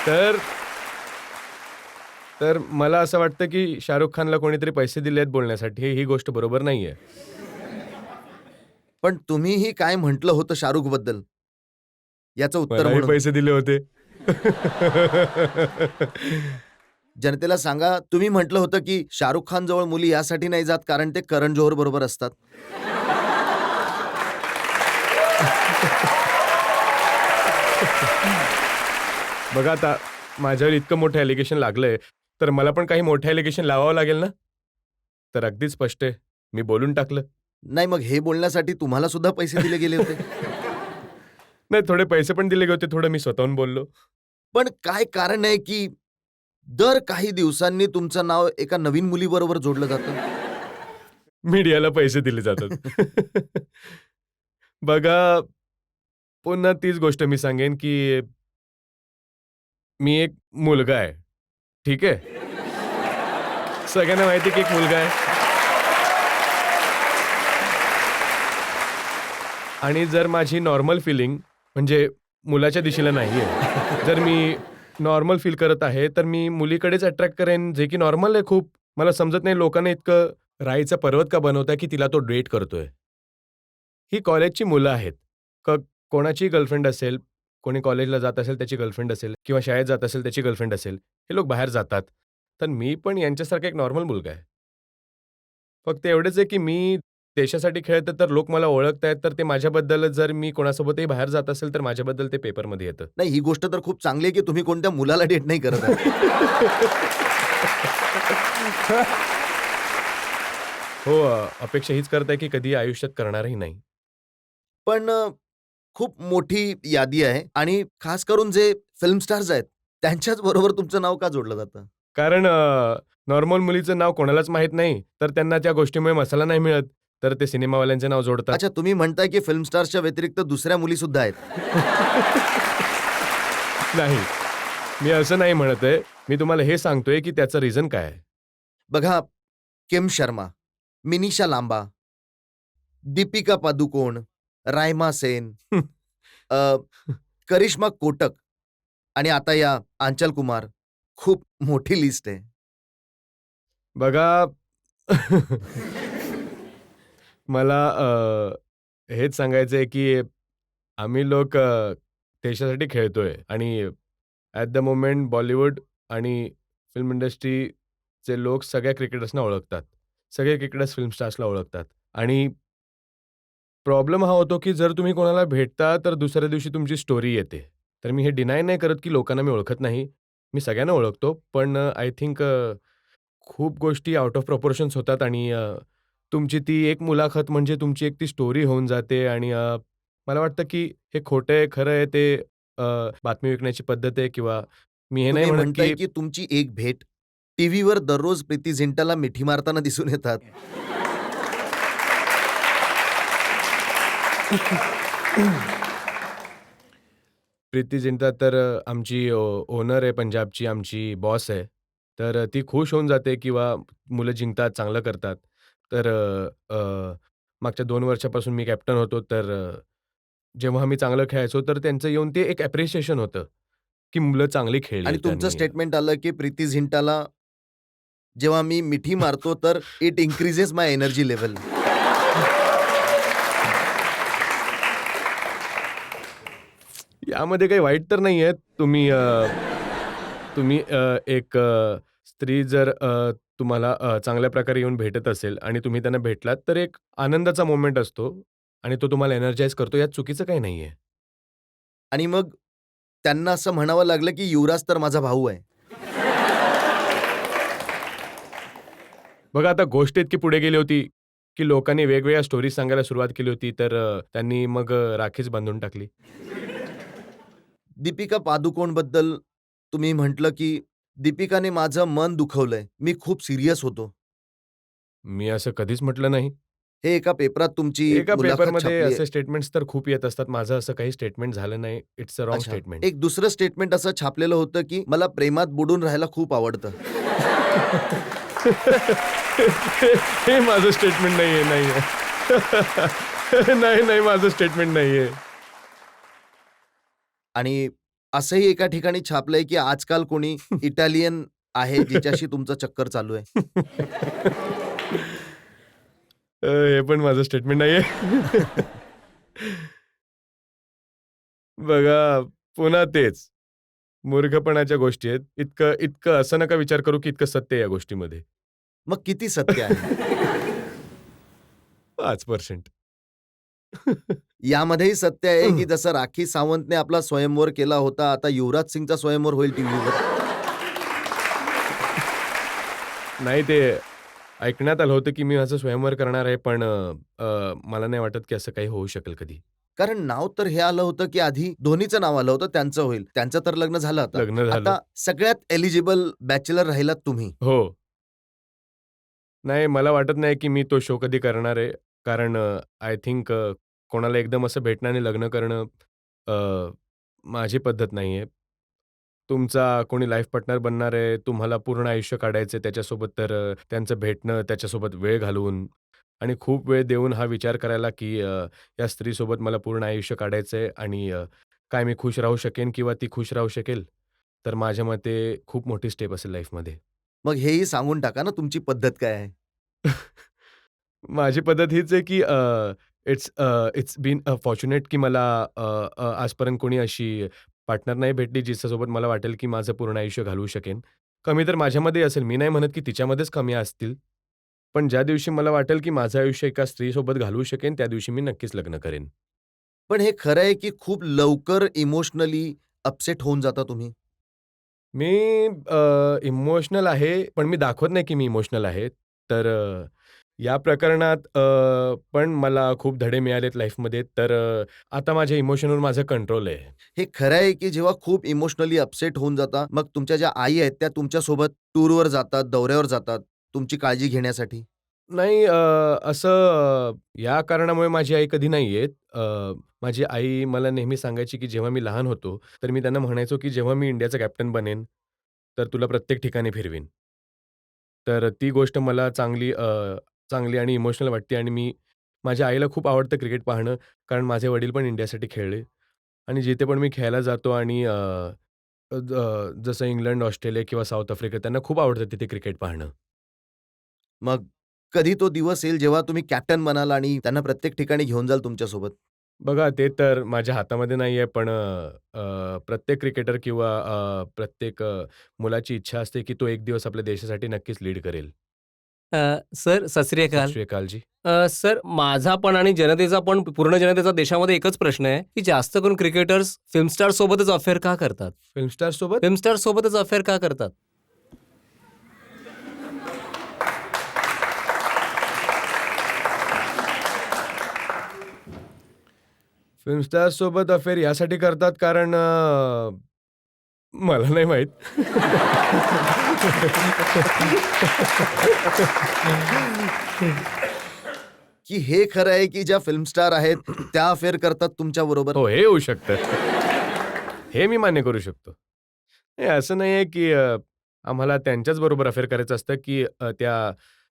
C: तर तर मला असं वाटतं की शाहरुख खानला कोणीतरी पैसे दिले आहेत बोलण्यासाठी, ही गोष्ट बरोबर नाहीये.
B: पण तुम्हीही काय म्हटलं होतं शाहरुख बद्दल याचं उत्तर
C: मलाही
B: म्हणून
C: पैसे दिले होते.
B: जनतेला सांगा. तुम्ही म्हटलं होतं की शाहरुख खान जवळ मुली यासाठी नाही जात कारण ते करण जोहर बरोबर असतात.
C: बघा, आता माझ्यावर इतकं मोठं ॲलिगेशन लागलंय, तर मला पण काही मोठं ॲलिगेशन लावावं लागेल ना? तर अगदी स्पष्ट आहे, मी बोलून टाकलं.
B: नाही, मग हे बोलण्यासाठी तुम्हाला सुद्धा पैसे दिले गेले होते.
C: नाही, थोडे पैसे पण दिले होते, थोडं मी स्वतःहून बोललो.
B: पण काय कारण आहे की दर काही दिवसांनी तुमचं नाव एका नवीन मुलीबरोबर जोडलं जातं?
C: मीडियाला पैसे दिले जातात. बघा, पुन्हा तीच गोष्ट मी सांगेन, की मी एक मुलगा आहे, ठीक आहे? सगळ्यांना माहिती आहे की एक मुलगा आहे. आणि जर माझी नॉर्मल फिलिंग म्हणजे मुलाच्या दिशेला नाहीये, जर मी नॉर्मल फील करत आहे, तर मी मुलीकडेच अट्रॅक्ट करेन, जे की नॉर्मल आहे खूप. मला समजत नाही लोकांना इतकं राईचा पर्वत का बनवताय, की तिला तो डेट करतोय. ही कॉलेजची मुलं आहेत. कोणाची गर्लफ्रेंड असेल, कोणी कॉलेजला जात असेल त्याची गर्लफ्रेंड असेल किंवा शाळेत जात असेल त्याची गर्लफ्रेंड असेल. हे लोक बाहेर जातात. तर मी पण यांच्यासारखा एक नॉर्मल मुलगा आहे. फक्त एवढंच आहे, की मी देशासाठी खेळतो तर लोक मला ओळखतायत, तर ते माझ्याबद्दल जर मी कोणासोबतही बाहेर जात असेल, तर माझ्याबद्दल ते पेपरमध्ये येतं.
B: नाही, ही गोष्ट तर खूप चांगली आहे की तुम्ही कोणत्या मुलाला डेट नाही करत आहे.
C: हो, अपेक्षा हीच करताय, की कधी आयुष्यात करणारही नाही.
B: पण खूप मोठी यादी आहे आणि खास करून जे फिल्म स्टार्स आहेत त्यांच्याच बरोबर तुमचं नाव का जोडलं जातं?
C: कारण नॉर्मल मुलीचं नाव कोणालाच माहीत नाही, तर त्यांना त्या गोष्टीमुळे मसाला नाही मिळत, तर ते सिनेमावाल्यांचे नाव जोडतात.
B: अच्छा, तुम्ही म्हणताय की फिल्म स्टार्सच्या व्यतिरिक्त दुसऱ्या मुली सुद्धा आहेत.
C: नाही, मी असं नाही म्हणत आहे. मी तुम्हाला हे सांगतोय, की त्याचं रिझन काय आहे.
B: बघा, किम शर्मा, मिनिषा लांबा, दीपिका पादुकोण, रायमा सेन, अ, करिश्मा कोटक आणि आता या आंचल कुमार. खूप मोठी लिस्ट आहे.
C: बघा मला हेच सांगायचं आहे, की आम्ही लोक देशासाठी खेळतोय आणि ॲट द मोमेंट बॉलिवूड आणि फिल्म इंडस्ट्रीचे लोक सगळ्या क्रिकेटर्सना ओळखतात. सगळे क्रिकेटर्स फिल्म स्टार्सला ओळखतात आणि प्रॉब्लेम हा होतो, की जर तुम्ही कोणाला भेटता, तर दुसऱ्या दिवशी तुमची स्टोरी येते. तर मी हे डिनाय नाही करत, की लोकांना मी ओळखत नाही. मी सगळ्यांना ओळखतो. पण आय थिंक खूप गोष्टी आउट ऑफ प्रपोर्शन्स होतात आणि तुमची ती एक मुलाखत म्हणजे तुमची एक ती स्टोरी होऊन जाते आणि मला वाटतं, की हे खोटं आहे, खरं आहे ते अ, बातमी विकण्याची पद्धत आहे किंवा मी हे नाही
B: तुम्ही
C: म्हणत,
B: म्हणताय
C: की
B: की तुमची एक भेट टीव्हीवर दररोज प्रीती झिंटाला मिठी मारताना दिसून येतात.
C: प्रीती जिंता तर आमची ओनर आहे पंजाबची, आमची बॉस आहे. तर ती खुश होऊन जाते किंवा मुलं जिंकतात, चांगलं करतात. तर मागच्या 2 वर्षापासून मी कॅप्टन होतो. तर जेव्हा आम्ही चांगलं खेळायचो, तर त्यांचं येऊन ते एक ॲप्रिशिएशन होतं, की मुलं चांगली खेळली
B: आणि तुमचं
C: त्यांनी.
B: स्टेटमेंट आलं की प्रीती झिंटाला जेव्हा मी मिठी मारतो तर it increases my energy level.
C: यामध्ये काही वाईट तर नाही आहे. तुम्ही एक स्त्री जर तुम्हाला चांगल्या प्रकारे येऊन भेटत असेल आणि तुम्ही त्यांना भेटलात, तर एक आनंदाचा मोमेंट असतो आणि तो तुम्हाला एनर्जाइज करतो. यात चुकीचं काही नाहीये.
B: आणि मग त्यांना असं म्हणावं लागलं की युवराज तर माझा भाऊ आहे.
C: बघा आता गोष्ट इतकी पुढे गेली होती, की लोकांनी वेगवेगळ्या स्टोरीज सांगायला सुरुवात केली होती, तर त्यांनी मग राखीच बांधून टाकली.
B: दीपिका पादुकोणबद्दल तुम्ही म्हटलं की दीपिकाने माझं मन दुखवलंय. मी खूप सीरियस होतो.
C: मी असं कधीच म्हटलं नाही.
B: हे एका पेपरात तुमची
C: एका
B: मुलाखत
C: पेपरमध्ये
B: छापली आहे.
C: असे स्टेटमेंट्स तर खूप येत असतात. माझं असं काही स्टेटमेंट झालं नाही. इट्स अ रॉन्ग
B: अच्छा.
C: स्टेटमेंट.
B: एक दुसरं स्टेटमेंट असं छापलेलं होतं की मला प्रेमात बुडून राहायला खूप आवडतं.
C: हे माझं स्टेटमेंट नाहीये, नाहीये. नाही, नाही माझं स्टेटमेंट नाहीये.
B: आणि असंही एका ठिकाणी छापलंय की आजकाल कोणी इटालियन आहे जिच्याशी तुमचं चक्कर चालू आहे.
C: हे पण माझं स्टेटमेंट नाहीये. बघा, पुन्हा तेच. मूर्खपणाच्या गोष्टी आहेत. इतकं इतकं असं नका विचार करू, की इतकं सत्य आहे या गोष्टीमध्ये.
B: मग किती सत्य आहे?
C: 5%
B: यामध्येही सत्य आहे की जसं राखी सावंतने आपला स्वयंवर केला होता, आता युवराज सिंगचा स्वयंवर होईल टीव्हीवर.
C: नाही ते ऐकण्यात आलं होतं, की मी असं स्वयंवर करणार आहे, पण मला नाही वाटत, की असं काही होऊ शकेल कधी.
B: कारण नाव तर हे आलं होतं की आधी धोनीचं नाव आलं होतं, त्यांचं होईल. त्यांचं तर लग्न झालं आता.
C: लग्न झालं.
B: आता सगळ्यात एलिजिबल बॅचलर राहिलात तुम्ही.
C: हो. नाही, मला वाटत नाही, की मी तो शो कधी करणार आहे. कारण आय थिंक कोणाला एकदम असं भेटणं आणि लग्न करणं अ, माझी पद्धत नाहीये. तुमचा कोणी लाईफ पार्टनर बनणार आहे, तुम्हाला पूर्ण आयुष्य काढायचं आहे त्याच्यासोबत, तर त्यांचं भेटणं, त्याच्यासोबत वेळ घालवून आणि खूप वेळ देऊन हा विचार करायला, की या स्त्रीसोबत मला पूर्ण आयुष्य काढायचं आहे आणि काय मी खुश राहू शकेन किंवा ती खुश राहू शकेल, तर माझ्या मते खूप मोठी स्टेप असेल लाईफमध्ये.
B: मग हेही सांगून टाका ना तुमची पद्धत काय आहे?
C: माझी पद्धत हीच आहे, की इट्स बीन फॉर्च्युनेट की मला अ, अ, आजपर्यंत कोणी अशी पार्टनर नाही भेटली, जिच्यासोबत मला वाटेल, की माझं पूर्ण आयुष्य घालवू शकेन. कमी तर माझ्यामध्ये असेल. मी नाही म्हणत, की तिच्यामध्येच कमी असतील. पण ज्या दिवशी मला वाटेल, की माझं आयुष्य एका स्त्रीसोबत घालवू शकेन, त्या दिवशी मी नक्कीच लग्न करेन.
B: पण हे खरं आहे की खूप लवकर इमोशनली अपसेट होऊन जाता तुम्ही?
C: मी इमोशनल आहे, पण मी दाखवत नाही, की मी इमोशनल आहे. तर या प्रकरणात पण मला खूप धडे मिळालेत लाईफमध्ये. तर आता माझ्या इमोशनवर माझं कंट्रोल आहे.
B: हे खरं आहे की जेव्हा खूप इमोशनली अपसेट होऊन जाता, मग तुमच्या ज्या आई आहेत त्या तुमच्यासोबत टूरवर जातात, दौऱ्यावर जातात, तुमची काळजी घेण्यासाठी?
C: नाही असं या कारणामुळे माझी आई कधी नाही येत. माझी आई मला नेहमी सांगायची, की जेव्हा मी लहान होतो, तर मी त्यांना म्हणायचो, की "जेव्हा मी इंडियाचा कॅप्टन बनेन, तर तुला प्रत्येक ठिकाणी फिरवीन." तर ती गोष्ट मला चांगली आणि इमोशनल वाटते आणि माझ्या आईला खूप आवडतं क्रिकेट पाहणं, कारण माझे वडील पण इंडियासाठी खेळले आणि जिथे पण मी खेळायला जातो आणि जसं इंग्लंड, ऑस्ट्रेलिया किंवा साऊथ आफ्रिका त्यांना खूप आवडतं तिथे क्रिकेट पाहणं.
B: मग कधी तो दिवस येईल जेव्हा तुम्ही कॅप्टन बनाल आणि त्यांना प्रत्येक ठिकाणी घेऊन जाल तुमच्यासोबत?
C: बघा, ते तर माझ्या हातामध्ये नाहीये, पण प्रत्येक क्रिकेटर किंवा प्रत्येक मुलाची इच्छा असते, की तो एक दिवस आपल्या देशासाठी नक्कीच लीड करेल.
D: सर, सत श्री
C: सत
D: अकाल.
C: श्री अकाल जी.
D: सर, माझा पण आणि जनतेचा पण, पूर्ण जनतेचा देशामध्ये एकच प्रश्न आहे, की जास्त करून क्रिकेटर्स फिल्म स्टार सोबतच अफेअर का करतात?
C: फिल्म स्टार सोबत?
D: फिल्म स्टार सोबतच अफेअर का करतात?
C: फिल्म स्टार सोबत अफेअर यासाठी करतात कारण मला नाही माहीत.
B: की हे खरं आहे की ज्या फिल्म स्टार आहेत त्या अफेअर करतात तुमच्याबरोबर?
C: हो, हे होऊ शकतं. हे मी मान्य करू शकतो. नाही, असं नाहीये, की आम्हाला त्यांच्याच बरोबर अफेअर करायचं असतं,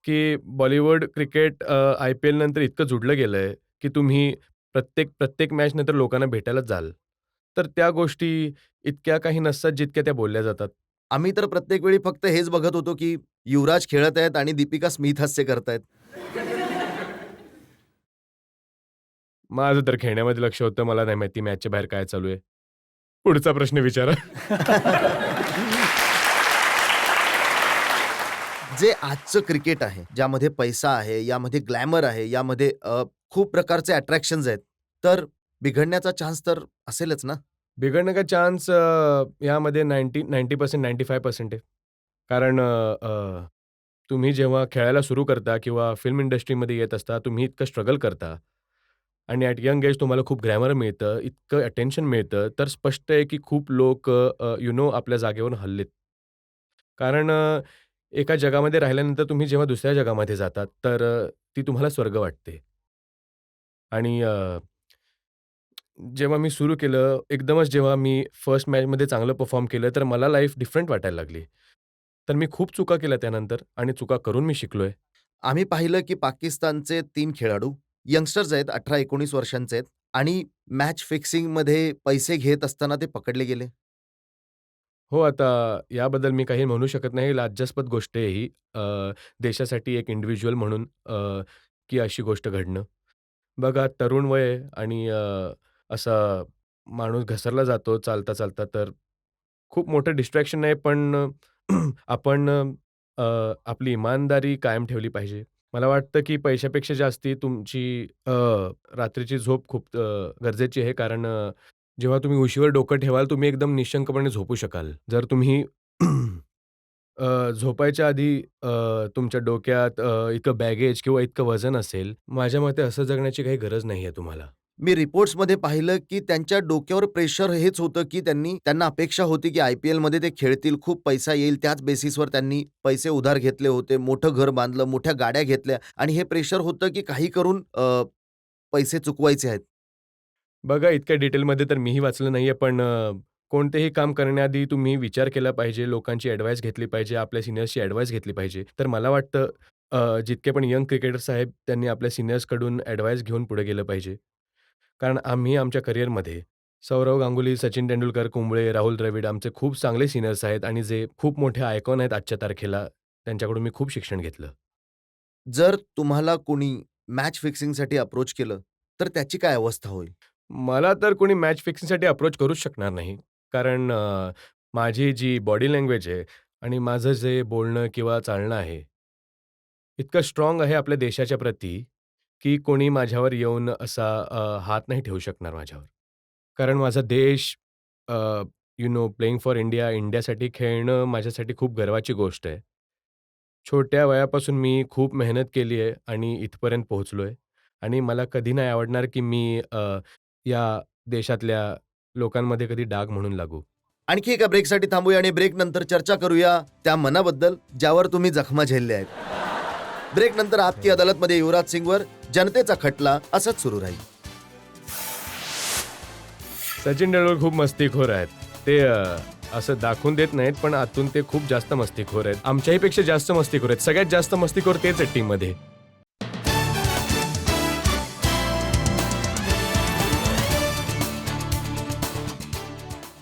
C: की बॉलिवूड क्रिकेट IPL नंतर इतकं जुडलं गेलंय, की तुम्ही प्रत्येक प्रत्येक मॅच नंतर लोकांना भेटायलाच जाल. तर त्या गोष्टी इतक्या काही नसतात, जितक्या त्या बोलल्या जातात.
B: आम्ही तर प्रत्येक वेळी फक्त हेच बघत होतो की युवराज खेळत आहेत आणि दीपिका स्मिथ हास्य करतायत.
C: माझं तर खेळण्यामध्ये लक्ष होतं. मला नाही माहिती मॅचच्या बाहेर काय चालू आहे. पुढचा प्रश्न विचारा.
B: जे आजचं क्रिकेट आहे, ज्यामध्ये पैसा आहे, यामध्ये ग्लॅमर आहे, यामध्ये खूप प्रकारचे अट्रॅक्शन्स आहेत, तर बिघडण्याचा चान्स तर असेलच ना?
C: बिघडण्याचा चान्स यामध्ये 90% 95% आहे. कारण तुम्ही जेव्हा खेळायला सुरू करता किंवा फिल्म इंडस्ट्रीमध्ये येत असता, तुम्ही इतकं स्ट्रगल करता आणि ॲट यंग एज तुम्हाला खूप ग्लॅमर मिळतं, इतकं अटेन्शन मिळतं, तर स्पष्ट आहे की खूप लोक आपल्या जागेवरून हललेत. कारण एका जगामध्ये राहिल्यानंतर तुम्ही जेव्हा दुसऱ्या जगामध्ये जातात, तर ती तुम्हाला स्वर्ग वाटते. आणि जेव्हा मी सुरू केलं, एकदमच जेव्हा मी फर्स्ट मॅचमध्ये चांगलं परफॉर्म केलं, तर मला लाईफ डिफरंट वाटायला लागली. तर मी खूप चुका केल्या त्यानंतर आणि चुका करून मी शिकलोय.
B: आम्ही पाहिलं की पाकिस्तानचे 3 खेळाडू यंगस्टर्स आहेत, 18-19 वर्षांचे आहेत आणि मॅच फिक्सिंगमध्ये पैसे घेत असताना ते पकडले गेले.
C: हो, आता याबद्दल मी काही म्हणू शकत नाही. लाज्यास्पद गोष्ट आहे ही. देशासाठी एक इंडिव्हिज्युअल म्हणून की अशी गोष्ट घडणं. बघा, तरुण वय आहे आणि असा माणूस घसरला जातो चालता-चालता, तर खूप मोठं डिस्ट्रॅक्शन आहे, पण आपण आपली इमानदारी कायम ठेवली पाहिजे. मला वाटतं, की पैशापेक्षा जास्ती तुमची रात्रीची झोप खूप गरजेची आहे. कारण जेव्हा तुम्ही उशीवर डोकं ठेवाल, तुम्ही एकदम निःशंकपणे झोपू शकाल. जर तुम्ही झोपायच्या आधी तुमच्या डोक्यात इतकं बॅगेज किंवा इतकं वजन असेल, माझ्या मते असं जगण्याची काही गरज नाहीये तुम्हाला.
B: मी रिपोर्ट्समध्ये पाहिलं की त्यांच्या डोक्यावर प्रेशर हेच होतं की त्यांना अपेक्षा होती की IPLमध्ये ते खेळतील, खूप पैसा येईल. त्याच बेसिसवर त्यांनी पैसे उधार घेतले होते, मोठं घर बांधलं, मोठ्या गाड्या घेतल्या आणि हे प्रेशर होतं की काही करून पैसे चुकवायचे आहेत.
C: बघा, इतक्या डिटेलमध्ये तर मीही वाचलं नाहीये, पण कोणतेही काम करण्याआधी तुम्ही विचार केला पाहिजे, लोकांची ॲडव्हाइस घेतली पाहिजे, आपल्या सीनियर्सची ॲडव्हाइस घेतली पाहिजे. तर मला वाटतं जितके पण यंग क्रिकेटर्स आहेत, त्यांनी आपल्या सीनियर्सकडून ॲडव्हाइस घेऊन पुढे गेलं पाहिजे. कारण आम्ही आमच्या करिअरमध्ये सौरव गांगुली, सचिन तेंडुलकर, कुंबळे, राहुल द्रविड आमचे खूप चांगले सीनियर्स आहेत आणि जे खूप मोठे आयकॉन आहेत आजच्या तारखेला. त्यांच्याकडून मी खूप शिक्षण घेतलं.
B: जर तुम्हाला कोणी मॅच फिक्सिंगसाठी अप्रोच केलं, तर त्याची काय अवस्था होईल?
C: मला तर कोणी मॅच फिक्सिंगसाठी अप्रोच करूच शकणार नाही. कारण माझी जी बॉडी लँग्वेज आहे आणि माझं जे बोलणं किंवा चालणं आहे, इतकं स्ट्राँग आहे आपल्या देशाच्या प्रती, की कोणी माझ्यावर येऊन असा हात नाही ठेवू शकणार माझ्यावर. कारण माझा देश प्लेइंग फॉर इंडिया, इंडियासाठी खेळणं माझ्यासाठी खूप गर्वाची गोष्ट आहे. छोट्या वयापासून मी खूप मेहनत केली आहे आणि इथपर्यंत पोहोचलोय आणि मला कधी नाही आवडणार की मी या देशातल्या लोकांमध्ये कधी डाग म्हणून लागू.
B: आणखी एका ब्रेकसाठी थांबूया आणि ब्रेक नंतर चर्चा करूया त्या मनाबद्दल ज्यावर तुम्ही जखमा झेलल्या आहेत. ब्रेक नंतर आपकी अदालत मध्ये युवराज सिंगवर जनतेचा खटला असंच सुरू राहील.
C: सचिन तेंडुलकर खूप मस्तीखोर आहेत. ते असं दाखवून देत नाहीत, पण आतून ते खूप जास्त मस्तीखोर आहेत. आमच्याही पेक्षा जास्त मस्तीखोर आहेत. सगळ्यात जास्त मस्तीखोर तेच आहेत टीममध्ये.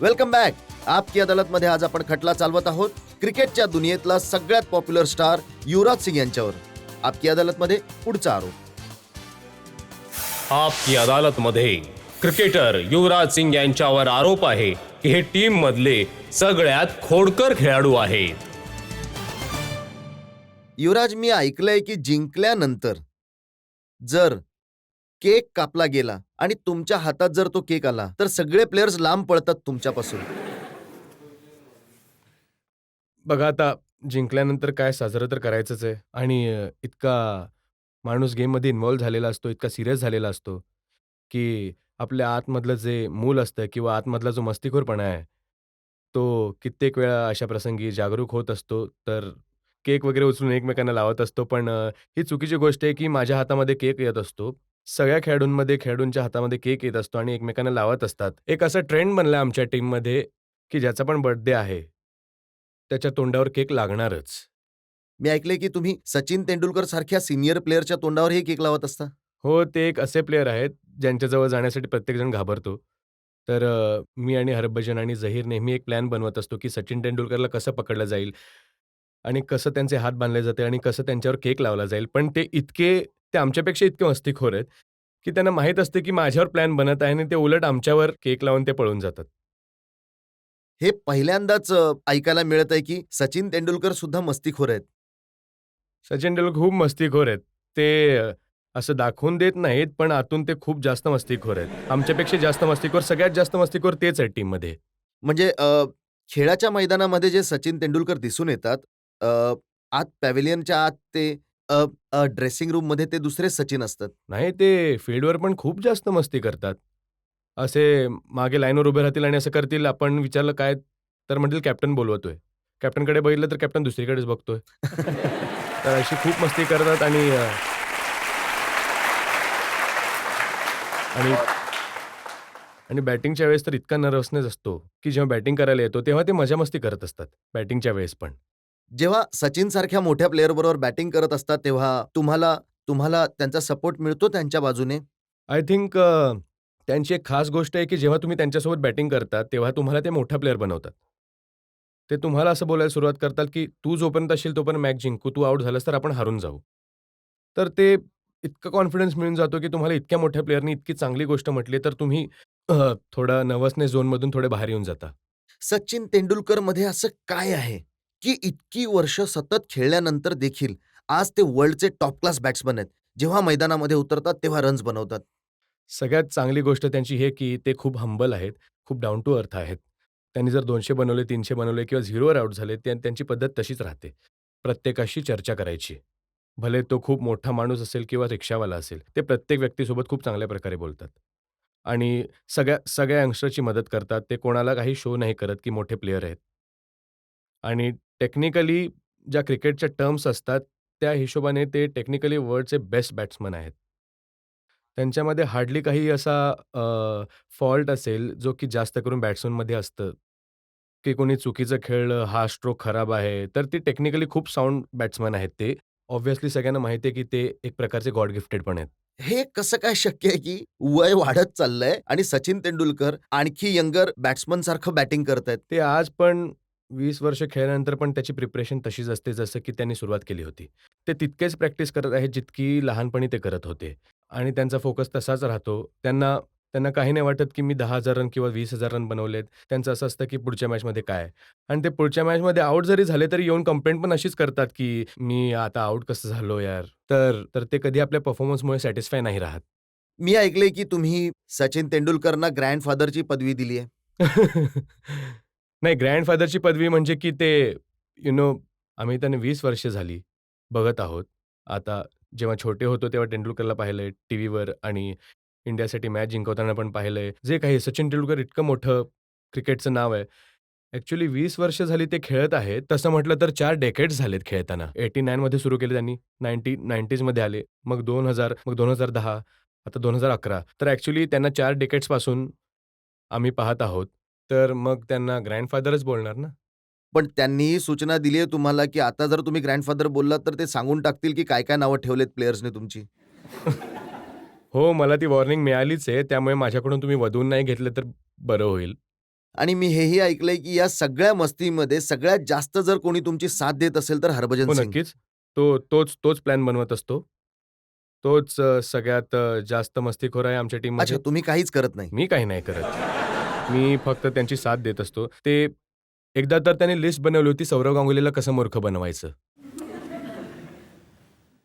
B: Welcome back. आपकी अदालत मध्ये आज आपण खटला चालवत आहोत क्रिकेटच्या दुनियेतला सगळ्यात पॉप्युलर स्टार युवराज सिंग यांच्यावर. आपकी अदालत मध्ये पुढचा आरोप.
A: आपकी अदालत मध्ये क्रिकेटर युवराज सिंग यांच्यावर आरोप आहे की हे टीम मधले सगळ्यात खोडकर खेळाडू आहेत.
B: युवराज, मी ऐकलंय की जिंकल्यानंतर जर केक कापला गेला आणि तुमच्या हातात जर तो केक आला तर सगळे प्लेयर्स लांब पळतात तुमच्यापासून.
C: बघा आता जिंकल्यानंतर काय साजरं तर करायचंच आहे आणि इतका माणूस गेममध्ये इन्व्हॉल्व झालेला असतो, इतका सिरियस झालेला असतो, की आपल्या आतमधलं जे मूल असतं किंवा आतमधला जो मस्तीखोरपणा आहे, तो कित्येक वेळा अशा प्रसंगी जागरूक होत असतो. तर केक वगैरे उचलून एकमेकांना लावत असतो. पण ही चुकीची गोष्ट आहे, की माझ्या हातामध्ये केक येत असतो. सगळ्या खेळाडूंच्या हातामध्ये केक येत असतो आणि एकमेकांना लावत असतात. एक असा ट्रेंड बनला आमच्या टीममध्ये, की ज्याचा पण बर्थडे आहे, त्याच्या तोंडावर केक लागणारच.
B: मी ऐकलंय की तुम्ही सचिन तेंडुलकर सारख्या सिनियर प्लेअरच्या तोंडावर हे केक लावत असता.
C: हो, ते एक असे प्लेयर आहेत, ज्यांच्याजवळ जाण्यासाठी प्रत्येकजण घाबरतो. तर मी आणि हरभजन आणि झहीर नेहमी एक प्लॅन बनवत असतो, की सचिन तेंडुलकरला कसं पकडलं जाईल आणि कसं त्यांचे हात बांधले जातील आणि कसं त्यांच्यावर केक लावला जाईल. पण ते आमच्यापेक्षा इतके मस्तीखोर आहेत, की त्यांना माहीत असते, की माझ्यावर प्लॅन बनत आहे आणि ते उलट आमच्यावर केक लावून ते पळून जातात.
B: हे पहिल्यांदाच ऐकायला मिळत आहे की सचिन तेंडुलकर सुद्धा मस्तीखोर आहेत.
C: सचिन तेंडुलकर खूप मस्तीखोर आहेत. ते असं दाखवून देत नाहीत, पण आतून ते खूप जास्त मस्तीखोर आहेत. आमच्यापेक्षा जास्त मस्तीखोर, सगळ्यात जास्त मस्तीखोर तेच आहेत टीममध्ये.
B: म्हणजे खेळाच्या मैदानामध्ये जे सचिन तेंडुलकर दिसून येतात, आत पॅव्हेलियनच्या आत ते ड्रेसिंग रूम मध्ये ते दुसरे सचिन असतात.
C: नाही, ते फील्डवर पण खूप जास्त मस्ती करतात. असे मागे लाईनवर उभे राहतील आणि असं करतील, आपण विचारलं काय? तर म्हणतील कॅप्टन बोलवतोय. कॅप्टनकडे बघितलं तर कॅप्टन दुसरीकडेच बघतोय. तर अशी खूप मस्ती करतात आणि आणि आणि बॅटिंगच्या वेळेस तर इतका नर्व्हसनेस असतो, की जेव्हा बॅटिंग करायला येतो, तेव्हा ते मजा-मस्ती करत असतात, बॅटिंगच्या वेळेस पण.
B: जेव्हा सचिन सारख्या मोठ्या प्लेअर बरोबर बॅटिंग करत असतात तेव्हा तुम्हाला तुम्हाला त्यांचा सपोर्ट मिळतो त्यांच्या बाजूने.
C: आय थिंक त्यांची एक खास गोष्ट आहे, की जेव्हा तुम्ही त्यांच्यासोबत बॅटिंग करता, तेव्हा तुम्हाला ते मोठा प्लेअर बनवतात. ते तुम्हाला असं बोलायला सुरुवात करतात, की "तू जोपर्यंत असशील तोपर्यंत मॅच जिंकू, तू आउट झालास तर आपण हारून जाऊ." तर ते इतका कॉन्फिडन्स मिळून जातो, की तुम्हाला इतक्या मोठ्या प्लेयरनी इतकी चांगली गोष्ट म्हटली, तर तुम्ही थोडा नर्व्हसनेस झोनमधून थोडे बाहेर येऊन जाता.
B: सचिन तेंडुलकर मध्ये असं काय आहे की इतकी वर्ष सतत खेळल्यानंतर देखील आज ते वर्ल्डचे टॉप क्लास बॅट्समन आहेत. जेव्हा मैदानामध्ये उतरतात तेव्हा रन्स बनवतात.
C: सगळ्यात चांगली गोष्ट त्यांची ही की ते खूप हंबल आहेत, खूप डाउन टू अर्थ आहेत. त्यांनी जर 200 बनवले, 300 बनवले किंवा 0वर आउट झाले, त्यांची पद्धत तशीच राहते. प्रत्येकाशी चर्चा करायची. भले तो खूप मोठा माणूस असेल किंवा रिक्षावाला असेल, ते प्रत्येक व्यक्तीसोबत खूप चांगल्या प्रकारे बोलतात. आणि सगळ्या सगळ्या यंगस्टरची मदत करतात. ते कोणाला काही शो नाही करत, की मोठे प्लेयर आहेत. आणि टेक्निकली ज्या क्रिकेटच्या टर्म्स असतात, त्या हिशोबाने ते टेक्निकली वर्ल्डचे बेस्ट बॅट्समन आहेत. त्यांच्यामध्ये हार्डली काही असा फॉल्ट असेल, जो की जास्त करून बॅट्समनमध्ये असतं, की कोणी चुकीचं खेळलं, हा स्ट्रोक खराब आहे. तर ती टेक्निकली खूप साउंड बॅट्समन आहेत ते. ऑब्व्हियसली सगळ्यांना माहिती आहे, की ते एक प्रकारचे गॉड गिफ्टेड पण आहेत.
B: हे कसं काय शक्य आहे की वय वाढत चाललंय आणि सचिन तेंडुलकर आणखी यंगर बॅट्समन सारखं बॅटिंग करतायत.
C: ते आज पण 20 वर्ष खेळल्यानंतर पण त्याची प्रिपरेशन तशीच असते, जसं की त्यांनी सुरुवात केली होती. ते तितकेच प्रॅक्टिस करत आहेत, जितकी लहानपणी ते करत होते आणि त्यांचा फोकस तसाच राहतो. त्यांना त्यांना काही नाही वाटत, की मी 10,000 रन किंवा 20,000 रन बनवलेत. त्यांचं असं असतं, की पुढच्या मॅचमध्ये काय? आणि ते पुढच्या मॅचमध्ये आउट जरी झाले, तरी येऊन कंप्लेंट पण अशीच करतात, की "मी आता आउट कसं झालो यार?" तर ते कधी आपल्या परफॉर्मन्समुळे सॅटिस्फाय नाही राहत.
B: मी ऐकलंय की तुम्ही सचिन तेंडुलकरना ग्रँडफादरची पदवी दिली आहे.
C: नाही, ग्रँडफादरची पदवी म्हणजे की ते आम्ही त्यांना 20 वर्ष झाली. बघत आहोत. आता जेव्हा छोटे होतो तेव्हा तेंडुलकरला पाहिलंय टीव्हीवर आणि इंडियासाठी मॅच जिंकवताना पण पाहिलंय. जे काही सचिन तेंडुलकर इतकं मोठं क्रिकेटचं नाव आहे. ॲक्चुअली 20 वर्ष झाली ते खेळत आहेत. तसं म्हटलं तर 4 डेकेड्स झालेत खेळताना. 89 मध्ये सुरू केले त्यांनी. 90मध्ये आले. मग 2000, मग 2010, आता 2011. तर ॲक्चुअली त्यांना 4 डेकेड्सपासून आम्ही पाहत आहोत. तर मग त्यांना ग्रँडफादरच बोलणार ना.
B: पण त्यांनीही सूचना दिली आहे तुम्हाला, की आता जर तुम्ही ग्रँडफादर बोललात, तर ते सांगून टाकतील, की काय-काय नावं ठेवलेत प्लेयर्सने तुमची.
C: हो, मला ती वॉर्निंग मिळालीच आहे. त्यामुळे माझ्याकडून तुम्ही वधवून नाही घेतलं तर बरं होईल.
B: आणि मी हेही ऐकलंय, की या सगळ्या मस्तीमध्ये सगळ्यात जास्त जर कोणी तुमची साथ देत असेल, तर हरभजन
C: हो,
B: सिंग.
C: नक्कीच. तोच प्लॅन बनवत असतो. तोच सगळ्यात जास्त मस्तीखोर आहे आमच्या
B: अच्छा,
C: टीममध्ये.
B: तुम्ही काहीच करत नाही.
C: मी काही नाही करत. मी फक्त त्यांची साथ देत असतो. ते एकदा तर त्यांनी लिस्ट बनवली होती सौरव गांगुलीला कसं मूर्ख बनवायचं.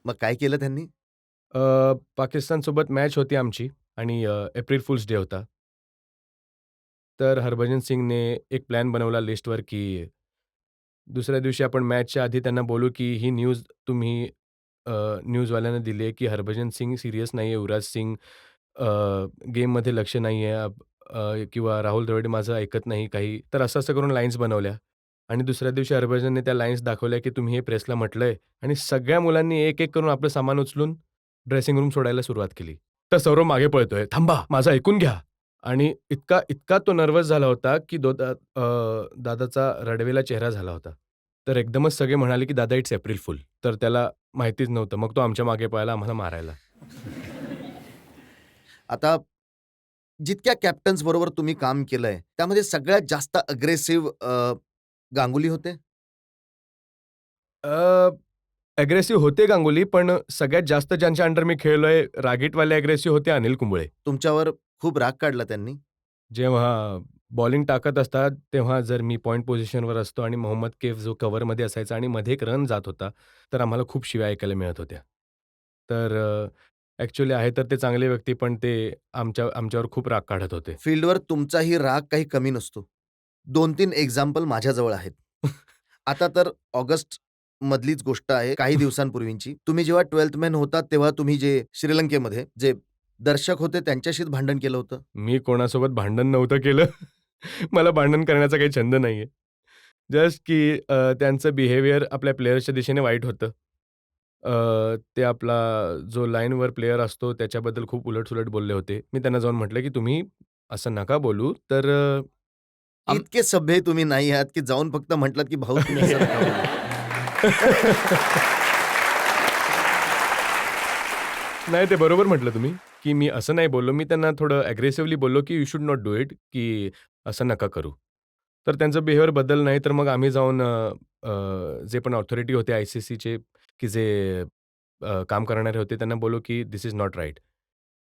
B: मग काय केलं त्यांनी?
C: पाकिस्तानसोबत मॅच होती आमची आणि एप्रिल फूल्स डे होता. तर हरभजन सिंगने एक प्लॅन बनवला लिस्टवर, की दुसऱ्या दिवशी आपण मॅचच्या आधी त्यांना बोलू, की ही न्यूज तुम्ही न्यूजवाल्यांना दिली आहे, की हरभजन सिंग सीरियस नाही आहे, युवराज सिंग गेममध्ये लक्ष नाही आहे किंवा राहुल द्रविड माझं ऐकत नाही काही. तर असं-असं करून लाईन्स बनवल्या आणि दुसऱ्या दिवशी हरभजनने त्या लाईन्स दाखवल्या, की तुम्ही हे प्रेसला म्हटलंय आणि सगळ्या मुलांनी एक-एक करून आपलं सामान उचलून ड्रेसिंग रूम सोडायला सुरुवात केली. तर सौरव मागे पळतोय, "थांबा, माझं ऐकून घ्या." आणि इतका तो नर्व्हस झाला होता, की दादाचा रडवेला चेहरा झाला होता. तर एकदमच सगळे म्हणाले, की "दादा इट्स एप्रिल फूल." तर त्याला माहितीच नव्हतं. मग तो आमच्या मागे पळाला आम्हाला मारायला.
B: आता जितक्या कॅप्टन्स बरोबर तुम्ही काम केलंय, त्यामध्ये सगळ्यात जास्त अग्रेसिव्ह गांगुली होते?
C: अग्रेसिव्ह होते गांगुली, पण सगळ्यात जास्त ज्यांच्या अंडर मी खेळलोय, रागीटवाले अग्रेसिव्ह होते अनिल कुंबळे.
B: तुमच्यावर खूप राग काढला त्यांनी?
C: जेव्हा बॉलिंग टाकत असतात, तेव्हा जर मी पॉइंट पोझिशनवर असतो आणि मोहम्मद कैफ जो कव्हरमध्ये असायचा आणि मध्ये एक रन जात होता, तर आम्हाला खूप शिव्या ऐकायला मिळत होत्या. तर ॲक्चुअली आहे तर ते चांगले व्यक्ती, पण ते आमच्यावर खूप राग काढत होते.
B: फील्डवर तुमचाही राग काही कमी नसतो. 2-3 एक्झाम्पल माझ्याजवळ आहेत. आता तर ऑगस्ट मधलीच गोष्ट आहे, काही दिवसांपूर्वीची. तुम्ही जेव्हा 12th मॅन होतात, तेव्हा तुम्ही जे श्रीलंकेमध्ये जे दर्शक होते त्यांच्याशीच भांडण केलं होतं.
C: मी कोणासोबत भांडण नव्हतं केलं. मला भांडण करण्याचा काही छंद नाहीये. जस्ट की त्यांचं बिहेवियर आपल्या प्लेयर्सच्या दिशेने वाईट होतं. ते आपला जो लाईनवर प्लेयर असतो त्याच्याबद्दल खूप उलट-सुलट बोलले होते. मी त्यांना जाऊन म्हटलं, की "तुम्ही असं नका बोलू." तर आम
B: इतके सभ्य तुम्ही नाही आहात, की जाऊन फक्त म्हटलात, की "भाऊ तुम्ही असं नका बोलू."
C: नाही, ते बरोबर म्हटलं तुम्ही, की मी असं नाही बोललो. मी त्यांना थोडं अग्रेसिव्हली बोललो, की "you should not do it," की असं नका करू. तर त्यांचं बिहेवियर बदललं नाही, तर मग आम्ही जाऊन जे पण ऑथॉरिटी होते आय-सी-सीचे, की जे काम करणारे होते, त्यांना बोललो, की "धिस इज नॉट राइट."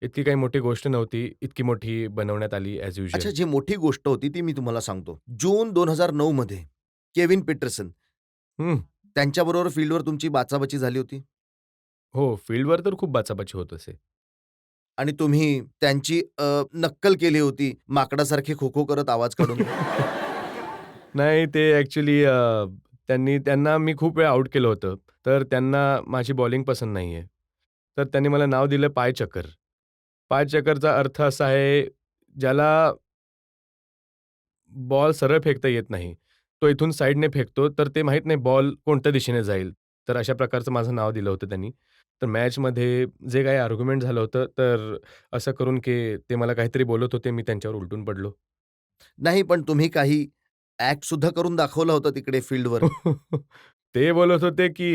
C: इतकी काही मोठी गोष्ट नव्हती. इतकी मोठी बनवण्यात आली ॲज
B: अच्छा,
C: युजुअल.
B: जी मोठी गोष्ट होती ती मी तुम्हाला सांगतो. जून 2009 मध्ये केविन पीटरसन
C: हं.
B: त्यांच्याबरोबर फील्डवर तुमची बाचाबाची झाली होती
C: हो, फील्डवर तर खूप बाचाबाची होत असे.
B: आणि तुम्ही त्यांची नक्कल केली होती माकडासारखे खो-खो करत आवाज काढून.
C: नाही, ते ॲक्चुअली त्यांना मी खूप वेळा आउट केलं होतं. तर त्यांना माझी बॉलिंग पसंत नाहीये. तर त्यांनी मला नाव दिलं पायचकर. पायचकरचा अर्थ असा आहे, ज्याला बॉल सरळ फेकता येत नाही. तो इथून साइडने फेकतो, तर ते माहीत नाही बॉल कोणत्या दिशेने जाईल. तर अशा प्रकारचं माझं नाव दिलं होतं त्यांनी. तर मॅचमध्ये जे काही आर्ग्युमेंट झालं होतं, तर असं करून की ते मला काहीतरी बोलत होते, मी त्यांच्यावर उलटून पडलो.
B: नाही, पण तुम्ही काही ॲक्ट सुद्धा करून दाखवलं होतं तिकडे फील्डवर.
C: ते बोलत होते की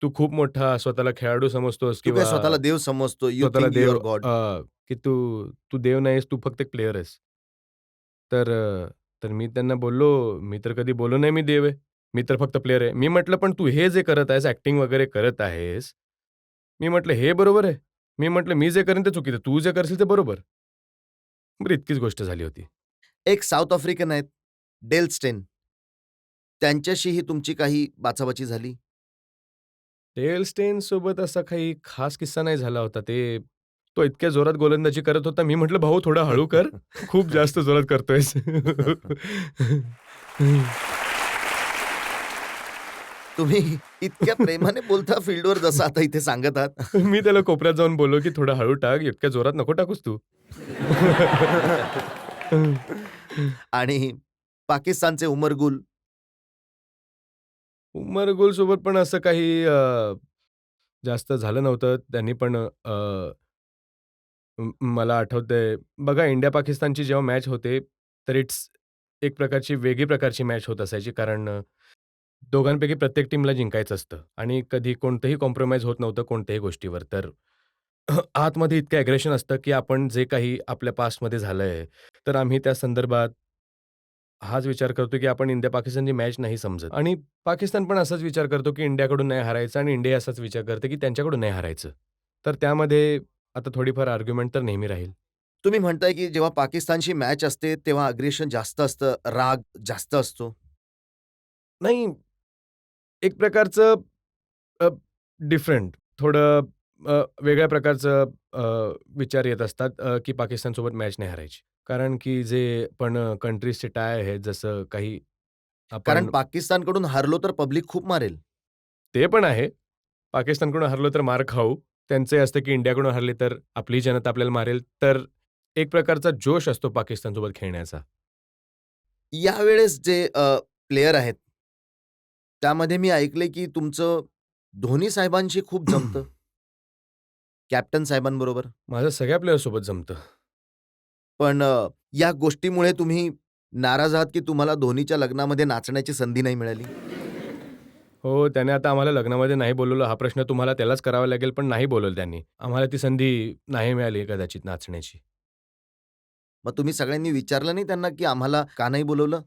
C: तू खूप मोठा स्वतःला खेळाडू समजतोस
B: तू काय
C: किंवा
B: स्वतःला देव समजतो. यू
C: स्वतःला
B: थिंक यू
C: देव
B: आर गॉड.
C: की तू तू देव नाहीस, तू फक्त एक प्लेयर आहेस. तर तर मी त्यांना बोललो, "मी तर कधी बोललो नाही मी देव आहे. मी तर फक्त प्लेयर आहे." मी म्हटलं, "पण तू हे जे करत आहेस, ॲक्टिंग वगैरे करत आहेस." मी म्हटलं, "हे बरोबर आहे?" मी म्हटलं, "मी जे करेन ते चुकीचं. तू जे करशील ते बरोबर." बरं इतकीच गोष्ट झाली होती.
B: एक साउथ आफ्रिकन आहेत, डेल स्टेन. त्यांच्याशीही तुमची काही बाचाबाची झाली?
C: डेल स्टेनसोबत असा काही खास किस्सा नाही झाला होता. तो इतक्या जोरात गोलंदाजी करत होता. मी म्हटलं, "भाऊ थोडं हळू कर. खूप जास्त जोरात करतोयस."
B: तुम्ही इतक्या प्रेमाने बोलता फील्डवर जसं आता इथे सांगत आहात.
C: मी त्याला कोपऱ्यात जाऊन बोललो, की "थोडं हळू टाक, इतक्या जोरात नको टाकूस तू."
B: आणि पाकिस्तानचे उमर गुल.
C: उमर गुलसोबत पण असं काही जास्त झालं नव्हतं. त्यांनी पण मला आठवतंय बघा इंडिया-पाकिस्तानची जेव्हा मॅच होते, तर इट्स एक प्रकारची वेगळी प्रकारची मॅच होत असायची. कारण दोघांपैकी प्रत्येक टीमला जिंकायचं असतं आणि कधी कोणतंही कॉम्प्रोमाईज होत नव्हतं कोणत्याही गोष्टीवर. तर आतमध्ये इतकं ॲग्रेशन असतं, की आपण जे काही आपल्या पास्टमध्ये झालंय, तर आम्ही त्या संदर्भात हाच विचार करतो, की आपण इंडिया-पाकिस्तानची मॅच नाही समजत आणि पाकिस्तान पण असाच विचार करतो, की इंडियाकडून नाही हारायचं आणि इंडिया असाच विचार करते, की त्यांच्याकडून नाही हारायचं. तर त्यामध्ये आता थोडीफार आर्ग्युमेंट तर नेहमी राहील.
B: तुम्ही म्हणताय की जेव्हा पाकिस्तानशी मॅच असते तेव्हा अग्रेशन जास्त असतं, राग जास्त असतो.
C: नाही, एक प्रकारचं डिफरंट थोडं वेगळ्या प्रकारचं विचार येत असतात की पाकिस्तानसोबत मॅच नाही हारायची. कारण की जे पण कंट्रीजचे टाय आहेत, जसं काही
B: कारण
C: आपण
B: पाकिस्तानकडून हारलो तर पब्लिक खूप मारेल.
C: ते पण आहे. पाकिस्तानकडून हरलो तर मार खाऊ. त्यांचं असतं की इंडियाकडून हरले तर आपली जनता आपल्याला मारेल. तर एक प्रकारचा जोश असतो पाकिस्तानसोबत खेळण्याचा.
B: यावेळेस जे प्लेयर आहेत, त्यामध्ये मी ऐकलंय की तुमचं धोनी साहेबांशी खूप जमतं. कॅप्टन साहेबांबरोबर.
C: माझं सगळ्या प्लेयरसोबत जमतं.
B: पण या गोष्टीमुळे तुम्ही नाराज आहात की तुम्हाला धोनीच्या लग्नामध्ये नाचण्याची संधी नाही मिळाली?
C: हो, त्याने आता आम्हाला लग्नामध्ये नाही बोलवलं. हा प्रश्न तुम्हाला त्यालाच करावा लागेल, पण नाही बोलवलं त्यांनी. आम्हाला ती संधी नाही मिळाली कदाचित नाचण्याची.
B: मग तुम्ही सगळ्यांनी विचारलं नाही त्यांना की आम्हाला का नाही बोलवलं?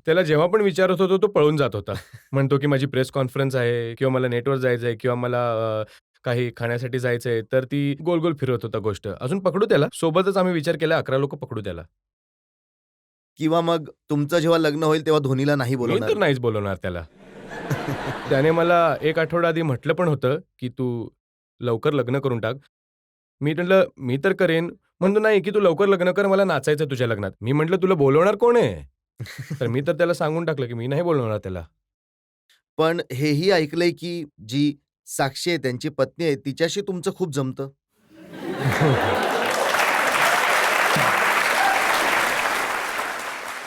C: त्याला जेव्हा पण विचारत होतो, तो पळून जात होता. म्हणतो की माझी प्रेस कॉन्फरन्स आहे किंवा मला नेटवर जायचं आहे किंवा मला काही खाण्यासाठी जायचं आहे. तर ती गोल-गोल फिरवत होता गोष्ट. अजून पकडू त्याला. सोबतच आम्ही विचार केला 11 लोकं पकडू त्याला.
B: किंवा मग तुमचं जेव्हा लग्न होईल तेव्हा धोनीला नाही
C: मी
B: बोलवणार?
C: तर नाहीच बोलवणार त्याला. त्याने मला 1 आठवडा आधी म्हटलं पण होतं, की "तू लवकर लग्न करून टाक." मी म्हटलं, "मी तर करेन." म्हणतो, "नाही, की तू लवकर लग्न कर, मला नाचायचं तुझ्या लग्नात." मी म्हटलं, "तुला बोलवणार कोण आहे?" तर मी तर त्याला सांगून टाकलं, की मी नाही बोलवणार त्याला.
B: पण हेही ऐकलंय की जी साक्षी आहे त्यांची पत्नी आहे तिच्याशी तुमचं खूप जमतं.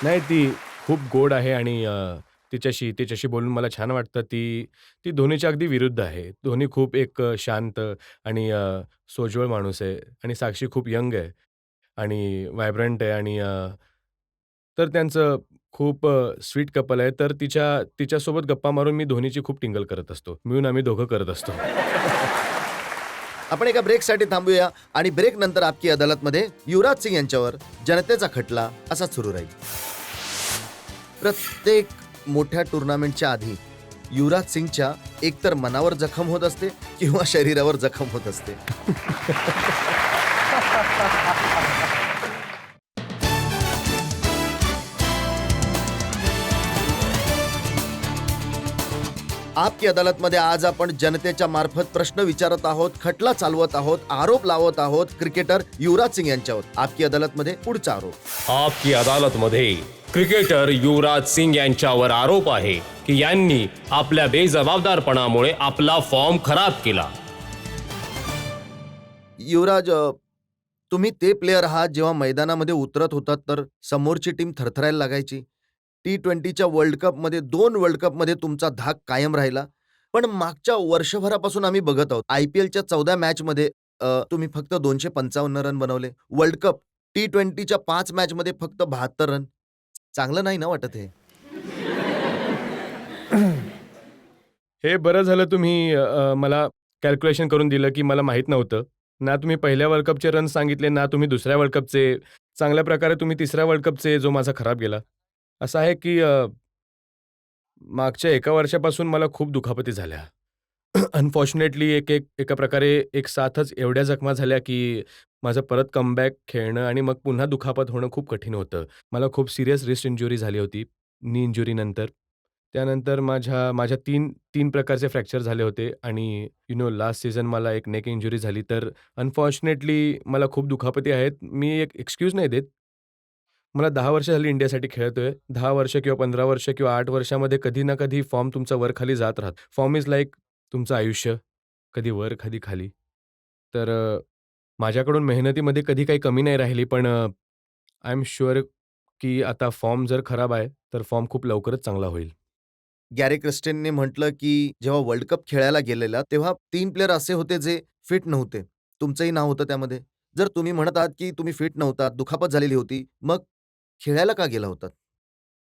C: नाही, ती खूप गोड आहे आणि तिच्याशी तिच्याशी बोलून मला छान वाटतं. ती ती धोनीच्या अगदी विरुद्ध आहे. धोनी खूप एक शांत आणि सोज्वळ माणूस आहे आणि साक्षी खूप यंग आहे आणि व्हायब्रंट आहे आणि तर त्यांचं खूप स्वीट कपल आहे. तर तिच्यासोबत गप्पा मारून मी धोनीची खूप टिंगल करत असतो. मिळून आम्ही दोघं करत असतो.
B: आपण एका ब्रेकसाठी थांबूया आणि ब्रेक नंतर आपकी अदालतमध्ये युवराज सिंग यांच्यावर जनतेचा खटला असाच सुरू राहील. प्रत्येक मोठ्या टुर्नामेंटच्या आधी युवराज सिंगच्या एकतर मनावर जखम होत असते किंवा शरीरावर जखम होत असते. आपकी अदालतमध्ये आज आपण जनतेच्या मार्फत प्रश्न विचारत आहोत, खटला चालवत आहोत, आरोप लावत आहोत क्रिकेटर युवराज सिंग यांच्यावर. आपकी अदालतमध्ये पुढचा आरोप.
A: आपकी अदालतमध्ये क्रिकेटर युवराज सिंग यांच्यावर आरोप आहे की यांनी आपल्या बेजबाबदारपणामुळे आपला फॉर्म खराब केला.
B: युवराज, तुम्ही ते प्लेयर आहात जेव्हा मैदानामध्ये उतरत होतात तर समोरची टीम थरथरायला लागायची. T20च्या वर्ल्ड कपमध्ये 2 वर्ल्ड कपमध्ये तुमचा धाक कायम राहिला. पण मागच्या वर्षभरापासून आम्ही बघत आहोत. IPLच्या 14 मॅचमध्ये तुम्ही फक्त 255 रन बनवले. वर्ल्ड कप T20च्या 5 मॅचमध्ये फक्त 72 रन. चांगलं नाही ना वाटत हे?
C: हे बरं झालं तुम्ही मला कॅल्क्युलेशन करून दिलं, की मला माहीत नव्हतं. ना तुम्ही पहिल्या वर्ल्ड कपचे रन्स सांगितले, ना तुम्ही दुसऱ्या वर्ल्ड कपचे. चांगल्या प्रकारे तुम्ही तिसऱ्या वर्ल्ड कपचे जो माझा खराब गेला. असं आहे, की मागच्या 1 वर्षापासून मला खूप दुखापती झाल्या. अनफॉर्च्युनेटली एका प्रकारे एक साथच एवढ्या जखमा झाल्या, की माझं परत कमबॅक खेळणं आणि मग पुन्हा दुखापत होणं खूप कठीण होतं. मला खूप सीरियस रिस्ट इंज्युरी झाली होती, नी इंज्युरीनंतर. त्यानंतर माझ्या 3 प्रकारचे फ्रॅक्चर झाले होते आणि लास्ट सीझन मला एक नेक इंज्युरी झाली. तर अनफॉर्च्युनेटली मला खूप दुखापती आहेत. मी एक एक्सक्यूज नाही देत. मला 10 वर्ष झाली इंडियासाठी खेळतोय. 10 वर्ष किंवा 15 वर्ष किंवा 8 वर्षामध्ये कधी ना कधी फॉर्म तुमचा वर-खाली जात राहतो. फॉर्म इज लाइक तुमचं आयुष्य. कधी वर, कधी खाली. तर माझ्याकडून मेहनतीमध्ये कधी काही कमी नाही राहिली. पण आय एम शुअर की आता फॉर्म जर खराब आहे, तर फॉर्म खूप लवकरच चांगला होईल.
B: गॅरी क्रिस्टेनने म्हटलं की जेव्हा वर्ल्ड कप खेळायला गेलेला तेव्हा 3 प्लेयर असे होते जे फिट नव्हते. तुमचंही नाव होतं त्यामध्ये. जर तुम्ही म्हणत आहात की तुम्ही फिट नव्हतात, दुखापत झालेली होती, मग खेळायला का गेला होतात?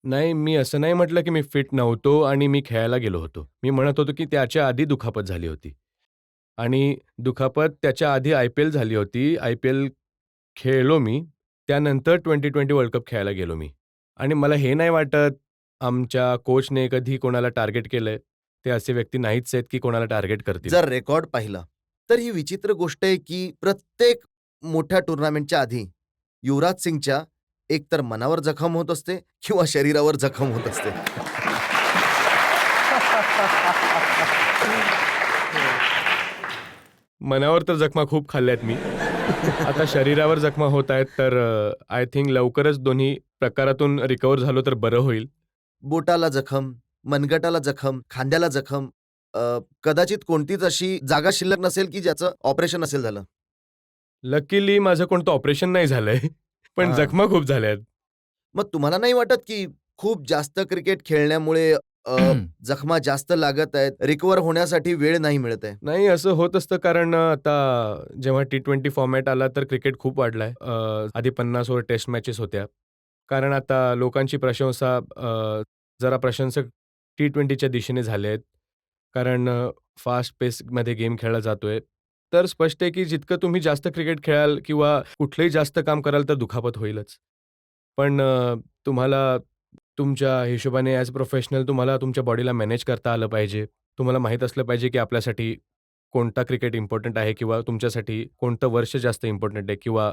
C: नाही, मी असं नाही म्हटलं की मी फिट नव्हतो आणि मी खेळायला गेलो होतो. मी म्हणत होतो की त्याच्या आधी दुखापत झाली होती. आणि दुखापत त्याच्या आधी आय-पी-एल झाली होती. आय-पी-एल खेळलो मी. त्यानंतर 2020 वर्ल्ड कप खेळायला गेलो मी. आणि मला हे नाही वाटत आमच्या कोचने कधी कोणाला टार्गेट केलंय. ते असे व्यक्ती नाहीच आहेत की कोणाला टार्गेट करतील.
B: जर रेकॉर्ड पाहिला, तर ही विचित्र गोष्ट आहे की प्रत्येक मोठ्या टुर्नामेंटच्या आधी युवराज सिंगच्या एकतर मनावर जखम होत असते किंवा शरीरावर जखम होत असते.
C: मनावर तर जखमा खूप खाल्ल्यात मी. आता शरीरावर जखमा होत आहेत, तर आय थिंक लवकरच दोन्ही प्रकारातून रिकव्हर झालो तर बरं होईल.
B: बोटाला जखम, मनगटाला जखम, खांद्याला जखम, कदाचित कोणतीच अशी जागा शिल्लक नसेल की ज्याचं ऑपरेशन नसेल झालं.
C: लकीली माझं कोणतं ऑपरेशन नाही झालंय. पण
B: हां.
C: जखमा खूप झाल्यात.
B: मग तुम्हाला नाही वाटत की खूप जास्त क्रिकेट खेळण्यामुळे जखमा जास्त लागत आहेत, रिकव्हर होण्यासाठी वेळ नाही मिळत आहे?
C: नाही, असं होत असतं कारण आता जेव्हा T20 फॉर्मॅट आला तर क्रिकेट खूप वाढलाय. आधी 50 ओव्हर टेस्ट मॅचेस होत्या. कारण आता लोकांची प्रशंसा जरा प्रशंसक T20च्या दिशेने झाले आहेत. कारण फास्ट पेसमध्ये गेम खेळला जातोय. तर स्पष्ट आहे की जितकं तुम्ही जास्त क्रिकेट खेळाल किंवा कुठलंही जास्त काम कराल तर दुखापत होईलच. पण तुम्हाला तुमच्या हिशोबाने ॲज प्रोफेशनल तुम्हाला तुमच्या बॉडीला मॅनेज करता आलं पाहिजे. तुम्हाला माहीत असलं पाहिजे की आपल्यासाठी कोणता क्रिकेट इम्पॉर्टंट आहे किंवा तुमच्यासाठी कोणतं वर्ष जास्त इम्पॉर्टंट आहे किंवा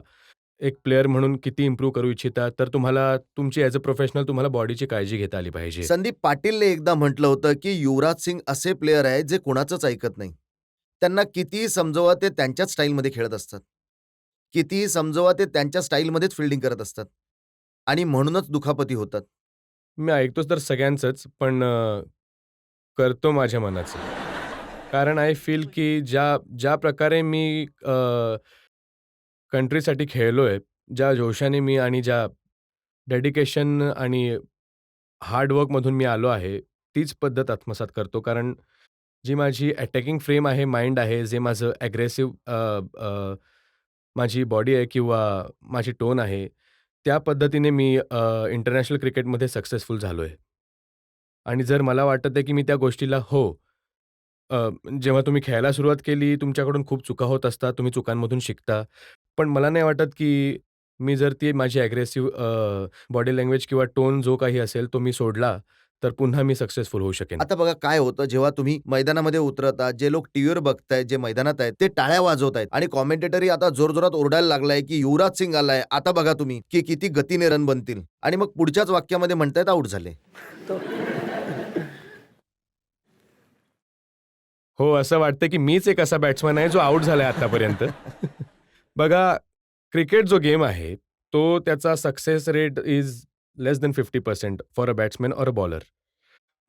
C: एक प्लेयर म्हणून किती इम्प्रूव्ह करू इच्छिता, तर तुम्हाला तुमची ॲज अ प्रोफेशनल तुम्हाला बॉडीची काळजी घेता आली पाहिजे.
B: संदीप पाटीलने एकदा म्हटलं होतं की युवराज सिंग असे प्लेयर आहेत जे कोणाचंच ऐकत नाही. त्यांना कितीही समजवा ते त्यांच्याच स्टाईलमध्ये खेळत असतात. कितीही समजवा ते त्यांच्या स्टाईलमध्येच फील्डिंग करत असतात. आणि म्हणूनच दुखापती होतात.
C: मी ऐकतोच तर सगळ्यांचंच, पण करतो माझ्या मनाचं. कारण आय फील की ज्या ज्या प्रकारे मी कंट्रीसाठी खेळलोय, ज्या जोशाने मी आणि ज्या डेडिकेशन आणि हार्ड वर्कमधून मी आलो आहे, तीच पद्धत आत्मसात करतो. कारण जी माझी अटॅकिंग फ्रेम आहे, माइंड आहे, जे माझं माझी बॉडी आहे किंवा माझी टोन आहे, त्या पद्धतीने मी इंटरनॅशनल क्रिकेटमध्ये सक्सेसफुल झालोय. आणि जर मला वाटत आहे की मी त्या गोष्टीला जेव्हा तुम्ही खेळायला सुरुवात केली, तुमच्याकडून खूप चुका होत असतात, तुम्ही चुकांमधून शिकता. पण मला नाही वाटत की मी जर ती माझी बॉडी लँग्वेज किंवा टोन जो काही असेल, तो मी सोडला, तर पुन्हा मी सक्सेसफुल होऊ शकेन.
B: आता बघा काय होतं जेव्हा तुम्ही मैदानामध्ये उतरता, जे लोक टीव्हीवर बघतायत, जे मैदानात आहेत, ते टाळ्या वाजवतायत आणि कॉमेंटेटरही आता जोरजोरात ओरडायला लागलाय की युवराज सिंग आलाय, आता बघा तुम्ही की किती गतीने रन बनतील आणि मग पुढच्याच वाक्यामध्ये म्हणतायत आउट झाले.
C: हो, असं वाटतं की मीच एक असा बॅट्समन आहे जो आउट झालाय आत्तापर्यंत. बघा, क्रिकेट जो गेम आहे, तो त्याचा success rate is less than 50% for a batsman or a bowler.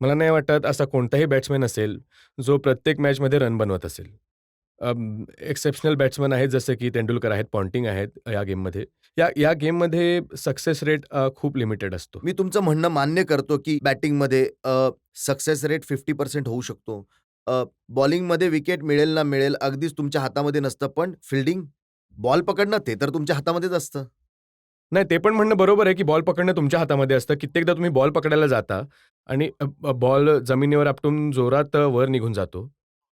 C: मला नाही वाटत असा कोणताही बॅट्समन असेल, जो प्रत्येक मॅचमध्ये रन बनवत असेल. एक्सेप्शनल बॅट्समन आहेत जसं की तेंडुलकर आहेत, पॉन्टिंग आहेत या गेममध्ये. या गेममध्ये सक्सेस रेट खूप लिमिटेड असतो.
B: मी तुमचं म्हणणं मान्य करतो की बॅटिंगमध्ये सक्सेस रेट 50% होऊ शकतो. बॉलिंगमध्ये विकेट मिळेल ना मिळेल अगदीच तुमच्या हातामध्ये नसतं, पण फील्डिंग, बॉल पकडणं ते तर तुमच्या हातामध्येच असतं.
C: नाही, ते पण म्हणणं बरोबर आहे, की बॉल पकडणं तुमच्या हातामध्ये असतं. कित्येकदा तुम्ही बॉल पकडायला जाता आणि बॉल जमिनीवर आपटून जोरात वर निघून जातो.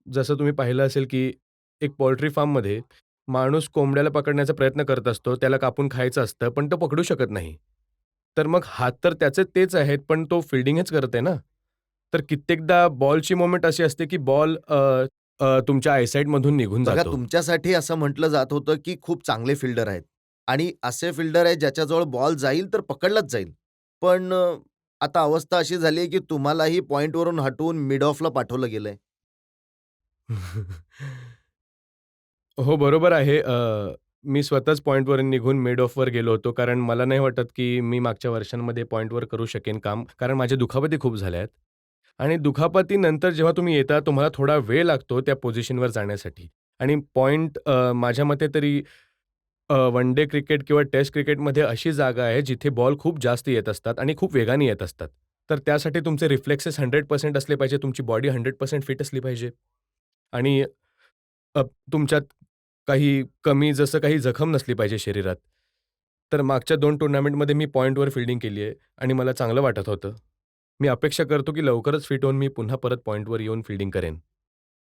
C: जसं तुम्ही पाहिलं असेल, की एक पोल्ट्री फार्ममध्ये माणूस कोंबड्याला पकडण्याचा प्रयत्न करत असतो. त्याला कापून खायचं असतं, पण तो पकडू शकत नाही. तर मग हात तर त्याचे तेच आहेत, पण तो फिल्डिंगच करत आहे ना. तर कित्येकदा बॉलची मूव्हमेंट अशी असते, की बॉल तुमच्या आयसाईटमधून निघून
B: बघा
C: जातो.
B: तुमच्यासाठी असं म्हटलं जात होतं की खूप चांगले फिल्डर आहेत आणि असे फिल्डर आहेत ज्याच्याजवळ बॉल जाईल तर पकडलाच जाईल. पण आता अवस्था अशी झाली आहे की तुम्हालाही पॉइंटवरून हटवून मिड ऑफला पाठवलं गेलंय.
C: हो, बरोबर आहे. मी स्वतःच पॉईंटवर निघून मिड ऑफवर गेलो होतो, कारण मला नाही वाटत की मी मागच्या वर्षांमध्ये पॉईंटवर करू शकेन काम, कारण माझ्या दुखापती खूप झाल्या आहेत. आणि दुखापतीनंतर जेव्हा तुम्ही येता, तुम्हाला थोडा वेळ लागतो त्या पोझिशनवर जाण्यासाठी. आणि पॉइंट माझ्या मते तरी वन डे क्रिकेट किंवा टेस्ट क्रिकेटमध्ये अशी जागा आहे, जिथे बॉल खूप जास्त येत असतात आणि खूप वेगाने येत असतात. तर त्यासाठी तुमचे रिफ्लेक्सेस 100% असले पाहिजे, तुमची बॉडी 100% फिट असली पाहिजे आणि अ, तुमच्यात काही कमी जसं काही जखम नसली पाहिजे शरीरात. तर मागच्या 2 टुर्नामेंटमध्ये मी पॉइंटवर फील्डिंग केली आहे आणि मला चांगलं वाटत होतं. मी अपेक्षा करतो की लवकरच फिट होऊन मी पुन्हा परत पॉइंटवर येऊन फील्डिंग करेन.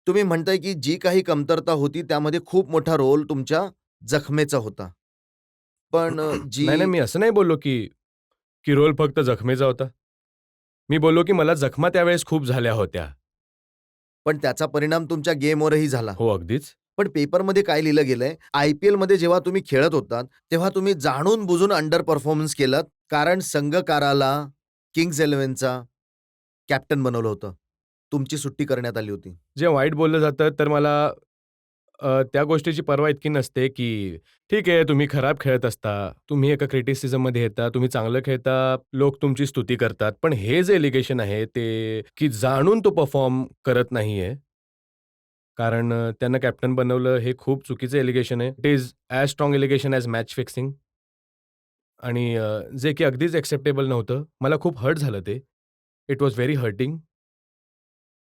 B: तुम्ही म्हणताय की जी काही कमतरता होती त्यामध्ये खूप मोठा रोल तुमच्या जखमेचा होता. पण
C: नाही, नाही, मी असं नाही बोललो की की रोल फक्त जखमेचा होता. मी बोललो की मला जखमा त्यावेळेस खूप झाल्या होत्या.
B: पण त्याचा परिणाम तुमच्या गेमवरही झाला.
C: हो, अगदीच.
B: पण पेपरमध्ये काय लिहिलं गेलंय, IPLमध्ये जेव्हा तुम्ही खेळत होतात, तेव्हा तुम्ही जाणून-बुजून अंडर परफॉर्मन्स केलात, कारण संगकाराला किंग्ज इलेव्हनचा कॅप्टन बनवलं होतं. तुमची सुट्टी करण्यात आली होती.
C: जे वाईट बोललं जातं तर मला त्या गोष्टीची पर्वा इतकी नसते की ठीक आहे, तुम्ही खराब खेळत असता, तुम्ही एका क्रिटिसिझममध्ये येता, तुम्ही चांगलं खेळता, लोक तुमची स्तुती करतात. पण हे जे एलिगेशन आहे ते की जाणून तो परफॉर्म करत नाहीये, कारण त्यांना कॅप्टन बनवलं हे खूप चुकीचं एलिगेशन आहे. It is as strong allegation as match fixing आणि जे की अगदीच एक्सेप्टेबल नव्हतं. मला खूप हर्ट झालं ते. इट वॉज व्हेरी हर्टिंग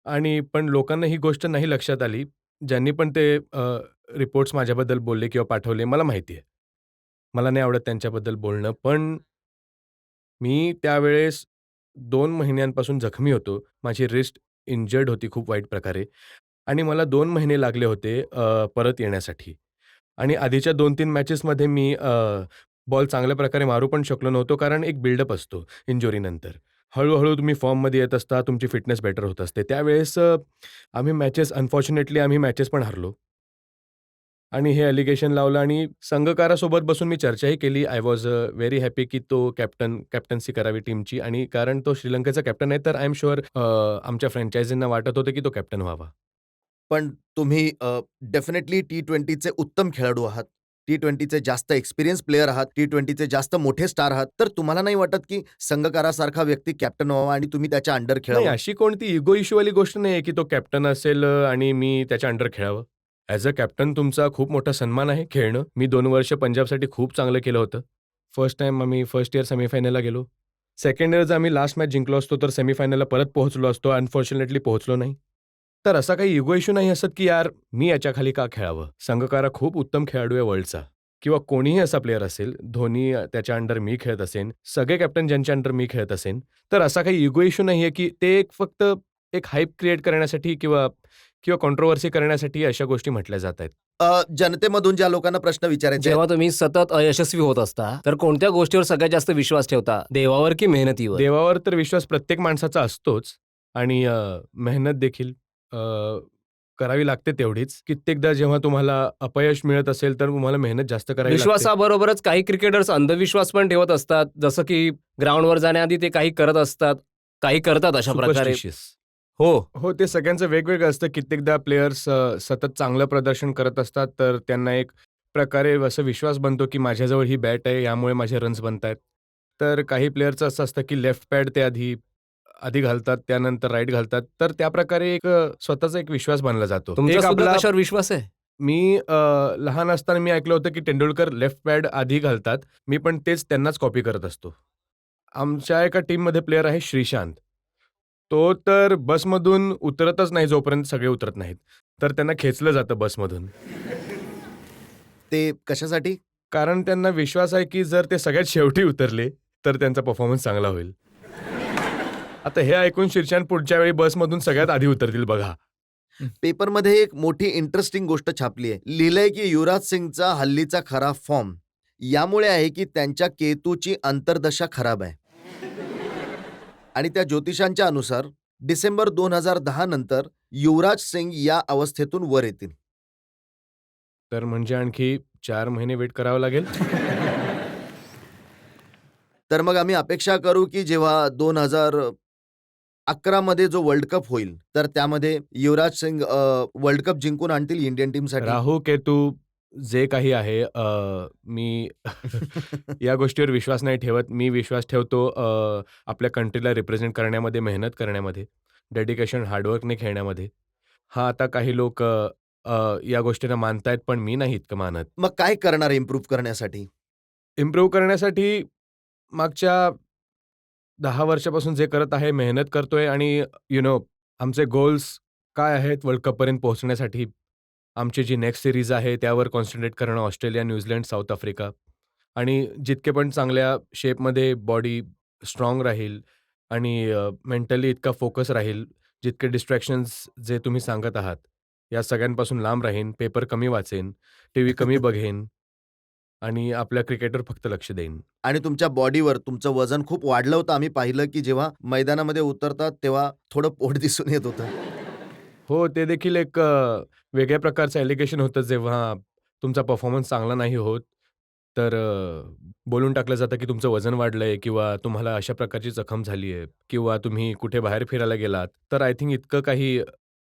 C: आणि पण लोकांना ही गोष्ट नाही लक्षात आली. ज्यांनी पण ते रिपोर्ट्स माझ्याबद्दल बोलले किंवा पाठवले मला माहिती आहे. मला नाही आवडत त्यांच्याबद्दल बोलणं. पण मी त्यावेळेस 2 महिन्यांपासून जखमी होतो. माझी रिस्ट इंजर्ड होती खूप वाईट प्रकारे आणि मला 2 महिने लागले होते परत येण्यासाठी. आणि आधीच्या 2-3 मॅचेसमध्ये मी बॉल चांगल्या प्रकारे मारू पण शकलो नव्हतो, कारण एक बिल्डअप असतो इंज्युरीनंतर. हळू-हळू तुम्ही फॉर्ममध्ये येत असता, तुमची फिटनेस बेटर होत असते. त्यावेळेस आम्ही मॅचेस पण हारलो. आणि हे अलिगेशन लावलं आणि संघकारासोबत बसून मी चर्चाही केली. आय वॉज व्हेरी हॅपी की तो कॅप्टन्सी करावी टीमची आणि कारण तो श्रीलंकेचा कॅप्टन आहे, तर आय एम शुअर आमच्या फ्रँचायझींना वाटत होतं की तो कॅप्टन व्हावा.
B: पण तुम्ही डेफिनेटली T20चे उत्तम खेळाडू आहात. T20चे जास्त एक्सपिरियन्स प्लेयर आहात. T20चे जास्त मोठे स्टार आहात. तर तुम्हाला नाही वाटत की संघकारासारखा व्यक्ती कॅप्टन व्हावा आणि तुम्ही त्याच्या अंडर
C: नाही,
B: खेळावं?
C: अशी कोणती इगो इश्यूवाली गोष्ट नाही आहे की तो कॅप्टन असेल आणि मी त्याच्या अंडर खेळावं. ॲज अ कॅप्टन तुमचा खूप मोठा सन्मान आहे खेळणं. मी 2 वर्ष पंजाबसाठी खूप चांगलं केलं होतं. फर्स्ट इयर सेमीफायनलला गेलो. सेकंड इयर आम्ही लास्ट मॅच जिंकलो असतो, तर सेमीफायनलला परत पोहोचलो असतो. अनफॉर्च्युनेटली पोहोचलो नाही. तर असा काही इगो इश्यू नाही असत की यार मी याच्याखाली का खेळावं? संघकारा खूप उत्तम खेळाडू आहे वर्ल्डचा किंवा कोणीही असा प्लेयर असेल, धोनी त्याच्या अंडर मी खेळत असेन, सगळे कॅप्टन ज्यांच्या अंडर मी खेळत असेन, तर असा काही इगो इश्यू नाहीये की ते फक्त एक हाइप क्रिएट करण्यासाठी किंवा किंवा कॉन्ट्रोव्हर्सी करण्यासाठी अशा गोष्टी म्हटल्या जात आहेत.
B: जनतेमधून ज्या लोकांना प्रश्न विचारायचे आहेत,
D: जेव्हा तुम्ही सतत अयशस्वी होत असता तर कोणत्या गोष्टीवर सगळ्यात जास्त विश्वास ठेवता, देवावर की मेहनतीवर?
C: देवावर तर विश्वास प्रत्येक माणसाचा असतोच आणि मेहनत देखील अ, करावी लागते तेवढीच. कित्येकदा जेव्हा तुम्हाला अपयश मिळत असेल, तर तुम्हाला मेहनत जास्त करावी लागते.
D: विश्वासाबरोबरच काही क्रिकेटर्स अंधविश्वास पण ठेवत असतात, जसं की ग्राउंडवर जाण्याआधी ते काही करत असतात, काही करतात अशा प्रकारे.
C: Superstitious.
D: हो.
C: हो, ते सगळ्यांचं वेगवेगळं असतं. कित्येकदा प्लेयर्स सतत चांगलं प्रदर्शन करत असतात, तर त्यांना एक प्रकारे असा विश्वास बनतो, की माझ्याजवळ ही बॅट आहे, यामुळे माझे रन्स बनतायत. तर काही प्लेयरचं असं असतं, की लेफ्ट पॅड ते आधी आधी घालतात, त्यानंतर राईट घालतात. तर त्याप्रकारे एक स्वतःचा एक विश्वास बनला जातो.
D: तुमचा
C: एक
D: सुद्धा
C: आपला
D: कशावर विश्वास आहे?
C: मी लहान असताना मी ऐकलं होतं, की तेंडुलकर लेफ्ट पॅड आधी घालतात. मी पण तेच त्यांनाच कॉपी करत असतो. आमच्या एका टीममध्ये प्लेयर आहे श्रीशांत. तो तर बसमधून उतरतच नाही जोपर्यंत सगळे उतरत नाहीत. तर त्यांना खेचलं जातं बसमधून.
B: ते कशासाठी?
C: कारण त्यांना विश्वास आहे, की जर ते सगळ्यात शेवटी उतरले, तर त्यांचा परफॉर्मन्स चांगला होईल. आता हे ऐकून श्रीशांत पुढच्या वेळी बसमधून सगळ्यात आधी उतरतील बघा.
B: पेपरमध्ये एक मोठी इंटरेस्टिंग गोष्ट छापली आहे. लिहिलंय की युवराज सिंगचा हल्लीचा खरा फॉर्म यामुळे आहे की त्यांच्या केतूची अंतर्दशा खराब आहे. आणि त्या ज्योतिषांच्या अनुसार डिसेंबर 2010 नंतर युवराज सिंग या अवस्थेतून वर येतील.
C: तर म्हणजे आणखी 4 महिने वेट करावं लागेल.
B: तर मग आम्ही अपेक्षा करू की जेव्हा 2011 मध्ये जो वर्ल्ड कप होईल, तर त्यामध्ये युवराज सिंग वर्ल्ड कप जिंकून आणतील इंडियन टीमसाठी.
C: राहू, केतू जे काही आहे मी या गोष्टीवर विश्वास नाही ठेवत. मी विश्वास ठेवतो आपल्या कंट्रीला रिप्रेझेंट करण्यामध्ये, मेहनत करण्यामध्ये, डेडिकेशन, हार्डवर्कने खेळण्यामध्ये. हां, आता काही लोक या गोष्टींना मानतायत, पण मी नाही इतकं मानत.
B: मग काय करणार इम्प्रूव्ह करण्यासाठी?
C: इम्प्रूव्ह करण्यासाठी मागच्या 10 वर्षापासून जे करत आहे, मेहनत करतोय आणि आमचे गोल्स काय आहेत वर्ल्ड कपपर्यंत पोहोचण्यासाठी. आमची जी नेक्स्ट सीरीज आहे त्यावर कॉन्सन्ट्रेट करणं, ऑस्ट्रेलिया, न्यूझीलंड, साऊथ आफ्रिका आणि जितके पण चांगल्या शेपमध्ये बॉडी स्ट्राँग राहील आणि मेंटली इतका फोकस राहील, जितके डिस्ट्रॅक्शन्स जे तुम्ही सांगत आहात, या सगळ्यांपासून लांब राहीन, पेपर कमी वाचेन, टीव्ही कमी बघेन आणि आपल्या क्रिकेटवर फक्त लक्ष देईन.
B: आणि तुमच्या बॉडीवर तुमचं वजन खूप वाढलं होतं. आम्ही पाहिलं की जेव्हा मैदानामध्ये उतरतात तेव्हा थोडं पोट दिसून येत होतं.
C: हो, ते देखील एक वेगळ्या प्रकारचं ॲलिगेशन होतं जेव्हा तुमचा परफॉर्मन्स चांगला नाही होत, तर बोलून टाकलं जातं की तुमचं वजन वाढलंय किंवा तुम्हाला अशा प्रकारची जखम झाली आहे किंवा तुम्ही कुठे बाहेर फिरायला गेलात. तर आय थिंक इतकं काही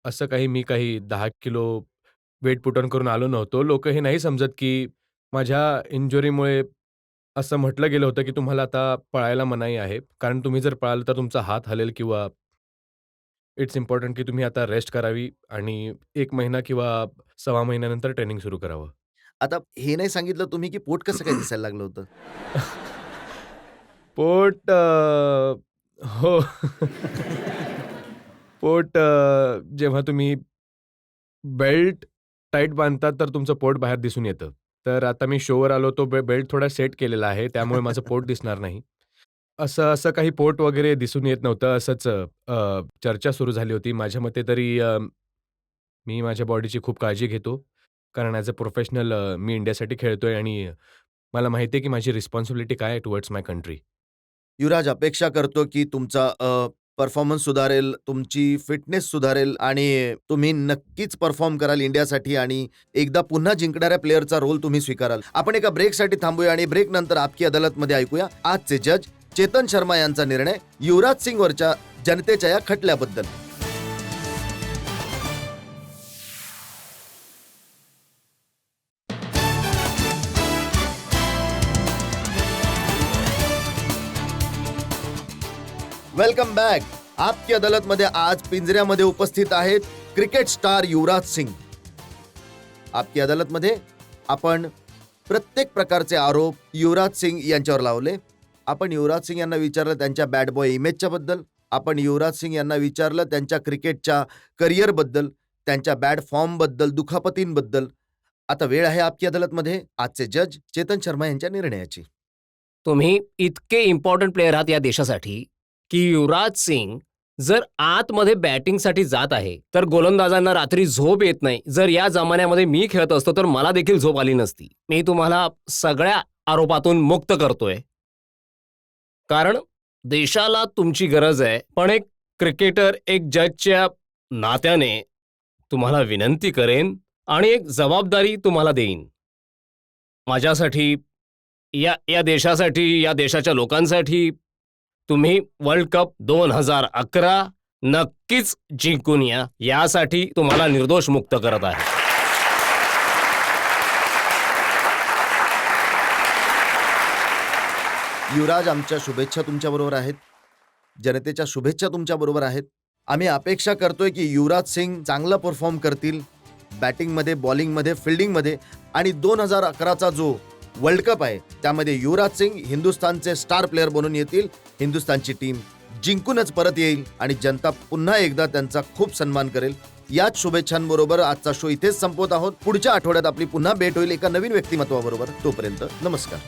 C: असं काही मी काही 10 किलो वेट पुट ऑन करून आलो नव्हतो. लोकं हे नाही समजत की माझ्या इंजुरीमुळे असं म्हटलं गेलं होतं की तुम्हाला आता पळायला मनाई आहे. कारण तुम्ही जर पळाल तर तुमचा हात हलेल किंवा इट्स इम्पॉर्टंट की तुम्ही आता रेस्ट करावी आणि 1 महिना किंवा सव्वा महिन्यानंतर ट्रेनिंग सुरू करावं.
B: आता हे नाही सांगितलं तुम्ही की पोट कसं काय दिसायला लागलं होतं?
C: पोट हो. पोट जेव्हा तुम्ही बेल्ट टाईट बांधता तर तुमचं पोट बाहेर दिसून येतं. तर आता मी शोवर आलो तो बेल्ट थोडा सेट केलेला आहे त्यामुळे माझं पोट दिसणार नाही. असं असं काही पोट वगैरे दिसून येत नव्हतं. असंच चर्चा सुरू झाली होती. माझ्या मते तरी मी माझ्या बॉडीची खूप काळजी घेतो. कारण ॲज अ प्रोफेशनल मी इंडियासाठी खेळतोय आणि मला माहिती आहे की माझी रिस्पॉन्सिबिलिटी काय आहे टुवर्ड्स माय कंट्री.
B: युवराज, अपेक्षा करतो की तुमचा परफॉर्मन्स सुधारेल, तुमची फिटनेस सुधारेल आणि तुम्ही नक्कीच परफॉर्म कराल इंडियासाठी आणि एकदा पुन्हा जिंकणाऱ्या प्लेअरचा रोल तुम्ही स्वीकाराल. आपण एका ब्रेकसाठी थांबूया आणि ब्रेक नंतर आपकी अदालतमध्ये ऐकूया आजचे जज चेतन शर्मा यांचा निर्णय युवराज सिंगवरच्या जनतेच्या या खटल्याबद्दल. Welcome back. आपकी अदालतमध्ये आज पिंजऱ्यामध्ये उपस्थित आहेत क्रिकेट स्टार युवराज सिंग. आपकी अदालतमध्ये आपण प्रत्येक प्रकारचे आरोप युवराज सिंग यांच्यावर लावले. आपण युवराज सिंग यांना विचारलं त्यांच्या बॅड बॉय इमेजच्या बद्दल. आपण युवराज सिंग यांना विचारलं त्यांच्या क्रिकेटच्या करिअरबद्दल, त्यांच्या बॅड फॉर्मबद्दल, दुखापतींबद्दल. आता वेळ आहे आपकी अदालतमध्ये आजचे जज चेतन शर्मा यांच्या निर्णयाची.
D: तुम्ही इतके इम्पॉर्टंट प्लेअर आहात या देशासाठी की युवराज सिंग जर आतमध्ये बॅटिंगसाठी जात आहे तर गोलंदाजांना रात्री झोप येत नाही. जर या जमान्यामध्ये मी खेळत असतो तर मला देखील झोप आली नसती. मी तुम्हाला सगळ्या आरोपातून मुक्त करतोय कारण देशाला तुमची गरज आहे. पण एक क्रिकेटर, एक जजच्या नात्याने तुम्हाला विनंती करेन आणि एक जबाबदारी तुम्हाला देईन. माझ्यासाठी, या देशासाठी, या देशाच्या लोकांसाठी तुम्ही वर्ल्ड कप 2011 नक्कीच जिंकून या. यासाठी तुम्हाला निर्दोष मुक्त करत आहे.
B: युवराज, आमच्या शुभेच्छा तुमच्याबरोबर आहेत. जनतेच्या शुभेच्छा तुमच्याबरोबर आहेत. आम्ही अपेक्षा करतोय की युवराज सिंग चांगला परफॉर्म करतील बॅटिंगमध्ये, बॉलिंगमध्ये, फिल्डिंगमध्ये आणि 2011चा जो वर्ल्ड कप आहे त्यामध्ये युवराज सिंग हिंदुस्थानचे स्टार प्लेअर बनून येतील. हिंदुस्थानची टीम जिंकूनच परत येईल आणि जनता पुन्हा एकदा त्यांचा खूप सन्मान करेल. याच शुभेच्छांबरोबर आजचा शो इथेच संपवत आहोत. पुढच्या आठवड्यात आपली पुन्हा भेट होईल एका नवीन व्यक्तिमत्वाबरोबर. तोपर्यंत नमस्कार.